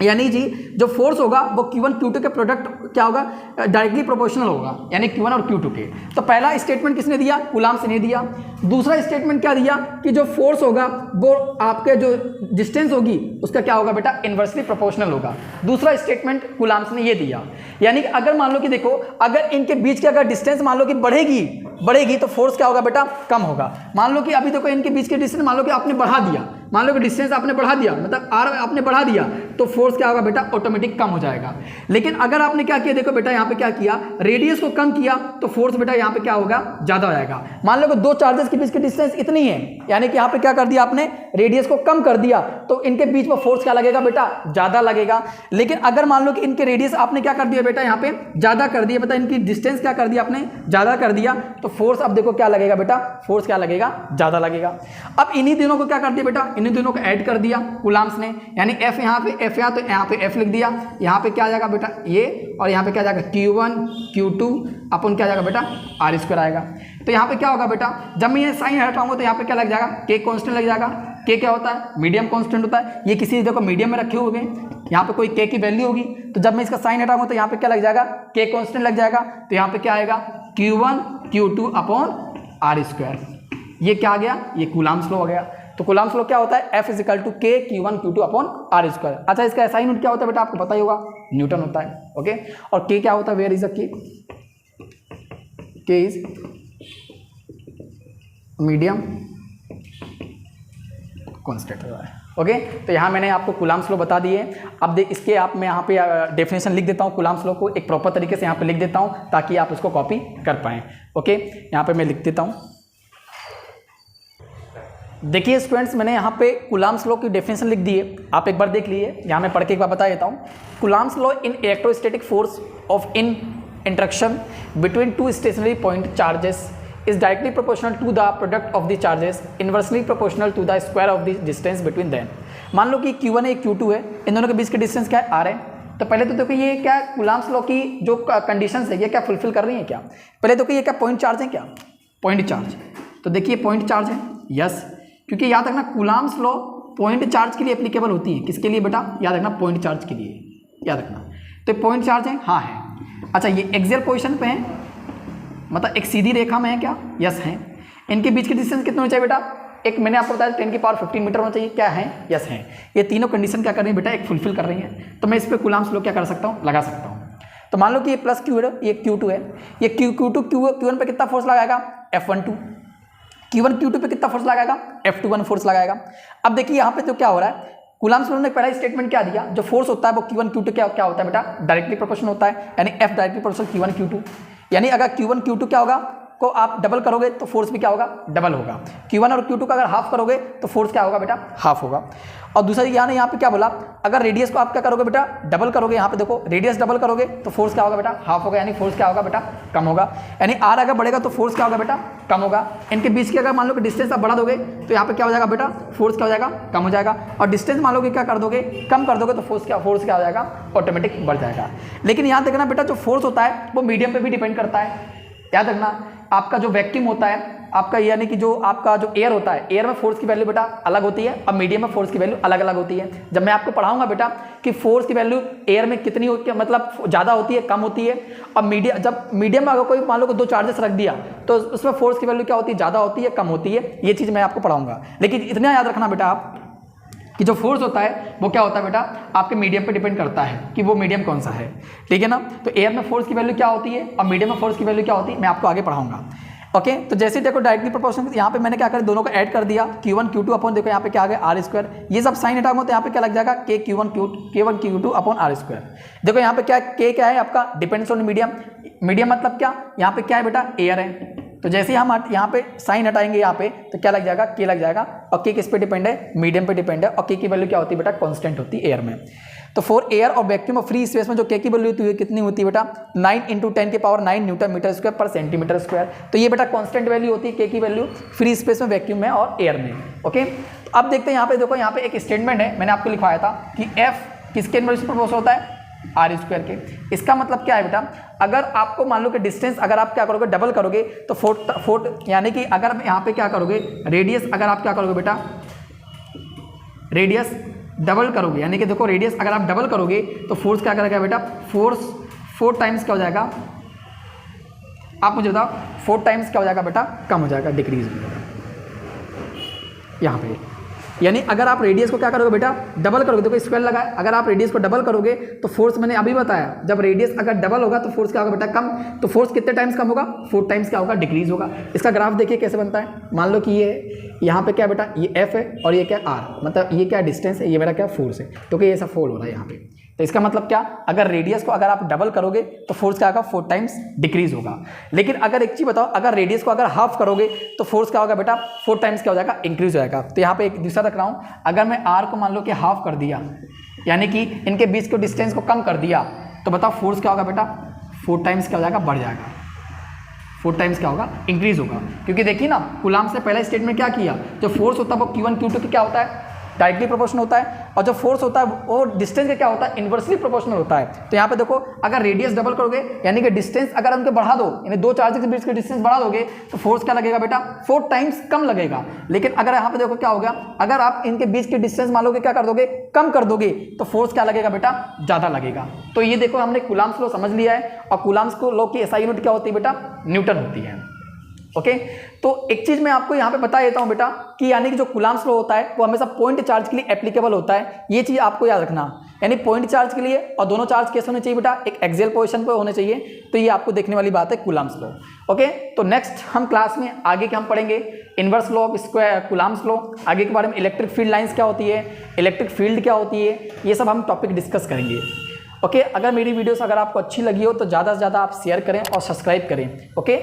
यानी जी जो फोर्स होगा वो Q1 Q2 के प्रोडक्ट क्या होगा, डायरेक्टली प्रोपोर्शनल होगा, यानी Q1 और Q2 के। तो पहला स्टेटमेंट किसने दिया, कूलम्ब्स ने दिया। दूसरा स्टेटमेंट क्या दिया कि जो फोर्स होगा वो आपके जो डिस्टेंस होगी उसका क्या होगा बेटा, इन्वर्सली प्रोपोर्शनल होगा। दूसरा स्टेटमेंट कूलम्ब्स ने ये दिया। यानी कि अगर मान लो कि देखो, अगर इनके बीच की अगर डिस्टेंस मान लो कि बढ़ेगी तो फोर्स क्या होगा बेटा, कम होगा। मान लो कि अभी देखो इनके बीच के डिस्टेंस मान लो कि आपने बढ़ा दिया, मान लो कि डिस्टेंस आपने बढ़ा दिया, मतलब R आपने बढ़ा दिया, तो फोर्स क्या होगा बेटा, ऑटोमेटिक कम हो जाएगा। लेकिन अगर आपने क्या किया, देखो बेटा यहाँ पे क्या किया, रेडियस को कम किया तो फोर्स बेटा यहाँ पे क्या होगा, ज्यादा हो जाएगा। मान लो कि दो चार्जेस के बीच की डिस्टेंस इतनी है, यानी कि यहाँ पे क्या कर दिया आपने, रेडियस को कम कर दिया, तो इनके बीच में फोर्स क्या लगेगा बेटा, ज्यादा लगेगा। लेकिन अगर मान लो कि इनके रेडियस आपने क्या कर दिया बेटा, यहाँ पे ज्यादा कर दिया, बता इनकी डिस्टेंस क्या कर दिया आपने, ज्यादा कर दिया, तो फोर्स अब देखो क्या लगेगा बेटा, फोर्स क्या लगेगा, ज्यादा लगेगा। अब इन्हीं दोनों को क्या कर दिया बेटा, इन्हीं दोनों को ऐड कर दिया कूलम्ब्स ने, यानी F यहाँ पे F यहाँ, तो यहाँ पे F लिख दिया, यहाँ पे क्या आ जाएगा बेटा ये, और यहाँ पे क्या जाएगा Q1 Q2 अपन क्या जाएगा बेटा, R² आएगा। तो यहाँ पे क्या होगा बेटा, जब मैं ये साइन हटाऊंगा तो यहाँ पे क्या लग जाएगा, K कांस्टेंट लग जाएगा। K क्या होता है, मीडियम कांस्टेंट होता है, ये किसी देखो मीडियम में रखे हुए हैं, यहाँ पे कोई K की वैल्यू होगी, तो जब मैं इसका साइन हटाऊंगा तो यहाँ पे क्या लग जाएगा, K कांस्टेंट लग जाएगा। तो यहाँ पे क्या आएगा, Q1 Q2 अपॉन R²। ये क्या आ गया, ये कूलम्ब्स लॉ हो गया। तो कूलम्ब्स लॉ क्या होता है, F = K Q1 Q2 upon R²। अच्छा, इसका SI यूनिट क्या होता है बेटा, आपको पता ही होगा, न्यूटन होता है। ओके, और K क्या होता है, where is a K is medium constant होता है। ओके, तो यहाँ मैंने आपको कूलाम्स लॉ बता दिए। अब इसके आप मैं यहाँ पे डेफिनेशन लिख देता हूँ, कूलाम्स लॉ को एक प्रॉपर तरीके से यहाँ पे लिख देता हूँ ताकि आप उसको कॉपी कर पाएँ। ओके, यहाँ पे मैं लिख देता हूँ। देखिए स्टूडेंट्स, मैंने यहाँ पे कूलाम्स लॉ की डेफिनेशन लिख दी है, आप एक बार देख लीजिए। यहाँ मैं पढ़ के एक बार बता देता हूँ। Coulombs law in electrostatic force of in interaction between two stationary point charges is directly proportional to the product of the charges, inversely proportional to the square of the distance between them। मान लो कि Q1 है, Q2 है, इन दोनों के बीच के distance क्या है, R है। तो पहले तो देखो ये क्या कूलाम्स लॉ की जो कंडीशंस है ये क्या फुलफिल कर रही है क्या। पहले तो ये क्या पॉइंट चार्ज है, क्या पॉइंट चार्ज। तो देखिए पॉइंट चार्ज है, यस, क्योंकि याद रखना कूलाम्स लॉ पॉइंट चार्ज के लिए एप्लीकेबल होती है। किसके लिए बेटा, याद रखना पॉइंट चार्ज के लिए, याद रखना। तो पॉइंट चार्ज है, हाँ है। अच्छा, ये एक्सियल पोजिशन पे है, मतलब एक सीधी रेखा में है क्या, यस है। इनके बीच के डिस्टेंस कितने होने चाहिए बेटा, एक मैंने आपको बताया 10 की पावर 15 मीटर होना चाहिए, क्या है, यस है। ये तीनों कंडीशन क्या कर रही है बेटा, एक फुलफिल कर रही है। तो मैं इस पर कूलाम्स लॉ क्या कर सकता हूँ, लगा सकता हूँ। तो मान लो कि ये प्लस क्यू है, ये Q2 है, ये Q2 Q1 पे कितना फोर्स लगाएगा, F12। Q1 Q2 पे कितना फोर्स लगाएगा, F21 फोर्स लगाएगा। अब देखिए यहाँ पे तो क्या हो रहा है, कूलाम्स लॉ ने पहला स्टेटमेंट क्या दिया, जो फोर्स होता है वो Q1 Q2 क्या होता है बेटा, डायरेक्टली प्रोपोर्शनल होता है, यानी F directly proportional Q1 Q2। यानी अगर Q1 Q2 क्या होगा को आप डबल करोगे तो फोर्स भी क्या होगा, डबल होगा। Q1 और Q2 का अगर हाफ करोगे तो फोर्स क्या होगा बेटा, हाफ होगा। और दूसरा यहाँ पे क्या बोला, अगर रेडियस को आप क्या करोगे बेटा, डबल करोगे। यहाँ पे देखो रेडियस डबल करोगे तो फोर्स क्या होगा बेटा, हाफ होगा, यानी फोर्स क्या होगा बेटा, कम होगा। यानी R अगर बढ़ेगा तो फोर्स क्या होगा बेटा, कम होगा। इनके बीच की अगर मान लो कि डिस्टेंस आप बढ़ा दोगे तो यहाँ पे क्या हो जाएगा बेटा, फोर्स क्या हो जाएगा, कम हो जाएगा। और डिस्टेंस मान लो कि क्या कर दोगे, कम कर दोगे तो फोर्स क्या हो जाएगा, ऑटोमेटिक बढ़ जाएगा। लेकिन यहाँ देखना बेटा, जो फोर्स होता है वो मीडियम पे भी डिपेंड करता है। याद रखना, आपका जो वैक्यूम होता है आपका, यानी कि जो आपका जो एयर होता है, एयर में फोर्स की वैल्यू बेटा अलग होती है और मीडियम में फोर्स की वैल्यू अलग अलग होती है। जब मैं आपको पढ़ाऊंगा बेटा कि फोर्स की वैल्यू एयर में कितनी होती है, मतलब ज़्यादा होती है, कम होती है, और मीडियम में अगर कोई मान लो कि 2 चार्जेस रख दिया तो उसमें फोर्स की वैल्यू क्या होती है, ज़्यादा होती है, कम होती है। ये चीज़ मैं आपको पढ़ाऊंगा। लेकिन इतना याद रखना बेटा आप कि जो फोर्स होता है वो क्या होता है बेटा, आपके मीडियम पे डिपेंड करता है कि वो मीडियम कौन सा है, ठीक है ना। तो एयर में फोर्स की वैल्यू क्या होती है और मीडियम में फोर्स की वैल्यू क्या होती है, मैं आपको आगे पढ़ाऊंगा। ओके, तो जैसे देखो डायरेक्टली प्रोपोर्शनल, यहाँ पे मैंने क्या कर दोनों को ऐड कर दिया, Q1 Q2 अपॉन, देखो यहाँ पे क्या आ गया R²। ये सब साइन हटाऊंगा तो यहाँ पे क्या लग जाएगा, K1 Q2 अपॉन R²। देखो यहाँ पे क्या है आपका, डिपेंड्स ऑन मीडियम। मीडियम मतलब क्या, यहाँ पे क्या है बेटा, एयर है। तो जैसे ही हम यहाँ पे साइन हटाएंगे यहाँ पे तो क्या लग जाएगा, K लग जाएगा। और K किस पे डिपेंड है, मीडियम पे डिपेंड है। और K की वैल्यू क्या होती है बेटा, कांस्टेंट होती है एयर में। तो फॉर एयर और वैक्यूम और फ्री स्पेस में जो K की वैल्यू होती है कितनी होती है बेटा, 9 × 10 की पावर 9 न्यूटन मीटर स्क्वायर पर सेंटीमीटर स्क्वायर। तो ये बेटा कांस्टेंट वैल्यू होती है K की वैल्यू फ्री स्पेस में, वैक्यूम में और एयर में। ओके, तो अब देखते हैं यहाँ पे, देखो यहाँ पे एक स्टेटमेंट है, मैंने आपको लिखवाया था कि F किसके इनवर्स प्रोपोर्शनल होता है, R² के। इसका मतलब क्या है बेटा, अगर आपको मान लो कि डिस्टेंस अगर आप क्या करोगे, डबल करोगे तो फोर्ट यानी कि अगर यहाँ पे क्या करोगे, रेडियस अगर आप क्या करोगे बेटा, रेडियस डबल करोगे, यानी कि देखो रेडियस अगर आप डबल करोगे तो फोर्स क्या करेगा बेटा, फोर्स 4 टाइम्स क्या हो जाएगा, आप मुझे बताओ 4 टाइम्स क्या हो जाएगा बेटा, कम हो जाएगा, डिक्रीज हो जाएगा यहाँ पे। यानी अगर आप रेडियस को क्या करोगे बेटा, डबल करोगे, देखो स्क्वायर लगा है, अगर आप रेडियस को डबल करोगे तो फोर्स, मैंने अभी बताया जब रेडियस अगर डबल होगा तो फोर्स क्या होगा बेटा, कम। तो फोर्स कितने टाइम्स कम होगा, 4 टाइम्स क्या होगा, डिक्रीज होगा। इसका ग्राफ देखिए कैसे बनता है। मान लो कि ये यहाँ पे क्या बेटा, ये F है और ये क्या R, मतलब ये क्या डिस्टेंस है, ये मेरा क्या फोर्स है, क्योंकि ये सब फॉल हो रहा है यहाँ पे। तो इसका मतलब क्या, अगर रेडियस को अगर आप डबल करोगे तो फोर्स क्या होगा, 4 टाइम्स डिक्रीज होगा। लेकिन अगर एक चीज बताओ, अगर रेडियस को अगर हाफ करोगे तो फोर्स क्या होगा बेटा, 4 टाइम्स क्या हो जाएगा, इंक्रीज हो जाएगा। तो यहाँ पे एक दूसरा रख रहा हूँ, अगर मैं R को मान लो कि हाफ कर दिया, यानी कि इनके बीच के डिस्टेंस को कम कर दिया, तो बताओ फोर्स क्या होगा बेटा, 4 टाइम्स क्या हो जाएगा, बढ़ जाएगा। 4 टाइम्स क्या होगा, इंक्रीज होगा। क्योंकि देखिए ना, कूलाम्स ने पहला स्टेटमेंट क्या किया, जो फोर्स होता है वो Q1 Q2 की क्या होता है, डायरेक्टली प्रोपोर्शनल होता है, और जो फोर्स होता है वो डिस्टेंस का क्या होता है, इनवर्सली प्रोपोर्शनल होता है। तो यहाँ पे देखो, अगर रेडियस डबल करोगे यानी कि डिस्टेंस अगर उनके बढ़ा दो, यानी 2 चार्जेस के बीच के डिस्टेंस बढ़ा दोगे तो फोर्स क्या लगेगा बेटा, 4 टाइम्स कम लगेगा। लेकिन अगर यहाँ पे देखो क्या हो गया, अगर आप इनके बीच के डिस्टेंस मान लोगे क्या कर दोगे, कम कर दोगे, तो फोर्स क्या लगेगा बेटा, ज़्यादा लगेगा। तो ये देखो हमने कूलाम्स लॉ समझ लिया है, और कूलाम्स लॉ की SI यूनिट क्या होती है बेटा, न्यूटन होती है। ओके, तो एक चीज़ मैं आपको यहाँ पे बता देता हूँ बेटा कि यानी कि जो कूलम्ब्स लॉ होता है वो हमेशा पॉइंट चार्ज के लिए एप्लीकेबल होता है, ये चीज़ आपको याद रखना। यानी पॉइंट चार्ज के लिए, और दोनों चार्ज कैसे होने चाहिए बेटा, एक एक्सियल पोजीशन पे होने चाहिए। तो ये आपको देखने वाली बात है कूलम्ब्स लॉ। ओके, तो नेक्स्ट हम क्लास में आगे के हम पढ़ेंगे inverse law of square Coulomb's law, आगे के बारे में इलेक्ट्रिक फील्ड लाइंस क्या होती है, इलेक्ट्रिक फील्ड क्या होती है, ये सब हम टॉपिक डिस्कस करेंगे। ओके, अगर मेरी वीडियोस अगर आपको अच्छी लगी हो तो ज़्यादा से ज़्यादा आप शेयर करें और सब्सक्राइब करें। ओके,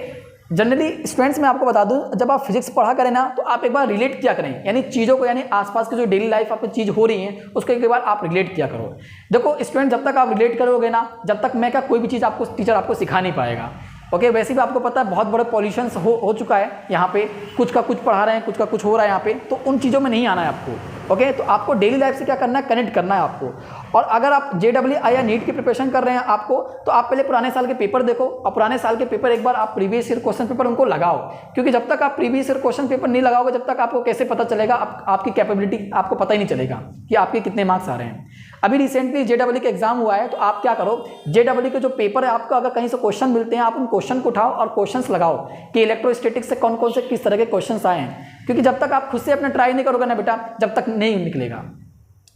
जनरली स्टूडेंट्स मैं आपको बता दूं, जब आप फिजिक्स पढ़ा करें ना तो आप एक बार रिलेट किया करें, यानी चीज़ों को, यानी आसपास की जो डेली लाइफ आपको चीज़ हो रही है उसको एक बार आप रिलेट किया करो। देखो स्टूडेंट, जब तक आप रिलेट करोगे ना, जब तक मैं क्या कोई भी चीज़ आपको टीचर आपको सिखा नहीं पाएगा। ओके, वैसे भी आपको पता है बहुत बड़ा पॉल्यूशन हो चुका है यहाँ पे, कुछ का कुछ पढ़ा रहे हैं, कुछ का कुछ हो रहा है यहाँ पे, तो उन चीज़ों में नहीं आना है आपको। ओके, तो आपको डेली लाइफ से क्या करना है, कनेक्ट करना है आपको। और अगर आप JEE या नीट की प्रिपरेशन कर रहे हैं आपको, तो आप पहले पुराने साल के पेपर देखो, और पुराने साल के पेपर एक बार आप प्रीवियस ईयर क्वेश्चन पेपर उनको लगाओ, क्योंकि जब तक आप प्रीवियस ईयर क्वेश्चन पेपर नहीं लगाओगे, जब तक आपको कैसे पता चलेगा, आपकी कैपेबिलिटी आपको पता ही नहीं चलेगा कि आपके कितने मार्क्स आ रहे हैं। अभी रिसेंटली JEE का एग्जाम हुआ है, तो आप क्या करो, JEE के जो पेपर है आपको अगर कहीं से क्वेश्चन मिलते हैं, आप उन क्वेश्चन को उठाओ और क्वेश्चंस लगाओ कि इलेक्ट्रोस्टैटिक्स से कौन कौन से किस तरह के क्वेश्चंस आए हैं, क्योंकि जब तक आप खुद से अपना ट्राई नहीं करोगे ना बेटा, जब तक नहीं निकलेगा।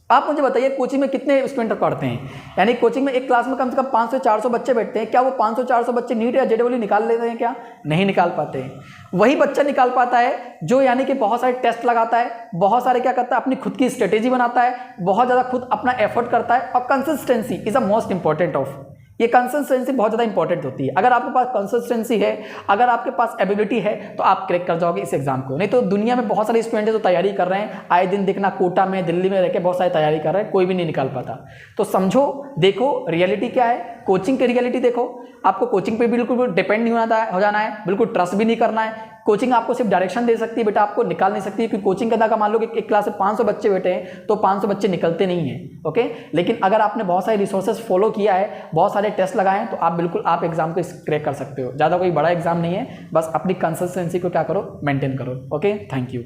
आप मुझे बताइए कोचिंग में कितने स्टूडेंट पढ़ते हैं, यानी कोचिंग में एक क्लास में कम से कम 500 से 400 बच्चे बैठते हैं, क्या वो 500 400 बच्चे नीट या JEE निकाल लेते हैं, क्या नहीं निकाल पाते हैं। वही बच्चा निकाल पाता है जो यानी कि बहुत सारे टेस्ट लगाता है, बहुत सारे क्या करता है, अपनी खुद की स्ट्रेटेजी बनाता है, बहुत ज़्यादा खुद अपना एफर्ट करता है, और consistency is a most important of, ये कंसिस्टेंसी बहुत ज़्यादा इंपॉर्टेंट होती है। अगर आपके पास कंसिस्टेंसी है, अगर आपके पास एबिलिटी है, तो आप क्रैक कर जाओगे इस एग्जाम को। नहीं तो दुनिया में बहुत सारे स्टूडेंट हैं जो तैयारी कर रहे हैं, आए दिन दिखना कोटा में, दिल्ली में रहकर बहुत सारी तैयारी कर रहे हैं, कोई भी नहीं निकाल पाता। तो समझो, देखो रियलिटी क्या है, कोचिंग की रियलिटी देखो। आपको कोचिंग पे बिल्कुल डिपेंड नहीं हो जाना है, बिल्कुल ट्रस्ट भी नहीं करना है। कोचिंग आपको सिर्फ डायरेक्शन दे सकती है बेटा, आपको निकाल नहीं सकती, क्योंकि कोचिंग के अंदर का मान लो कि एक क्लास में 500 बच्चे बैठे हैं तो 500 बच्चे निकलते नहीं हैं। ओके, लेकिन अगर आपने बहुत सारे रिसोर्सेज फॉलो किया है, बहुत सारे टेस्ट लगाए हैं, तो आप बिल्कुल आप एग्जाम को क्रैक कर सकते हो। ज़्यादा कोई बड़ा एग्जाम नहीं है, बस अपनी कंसिस्टेंसी को क्या करो, मेंटेन करो। Okay, thank you.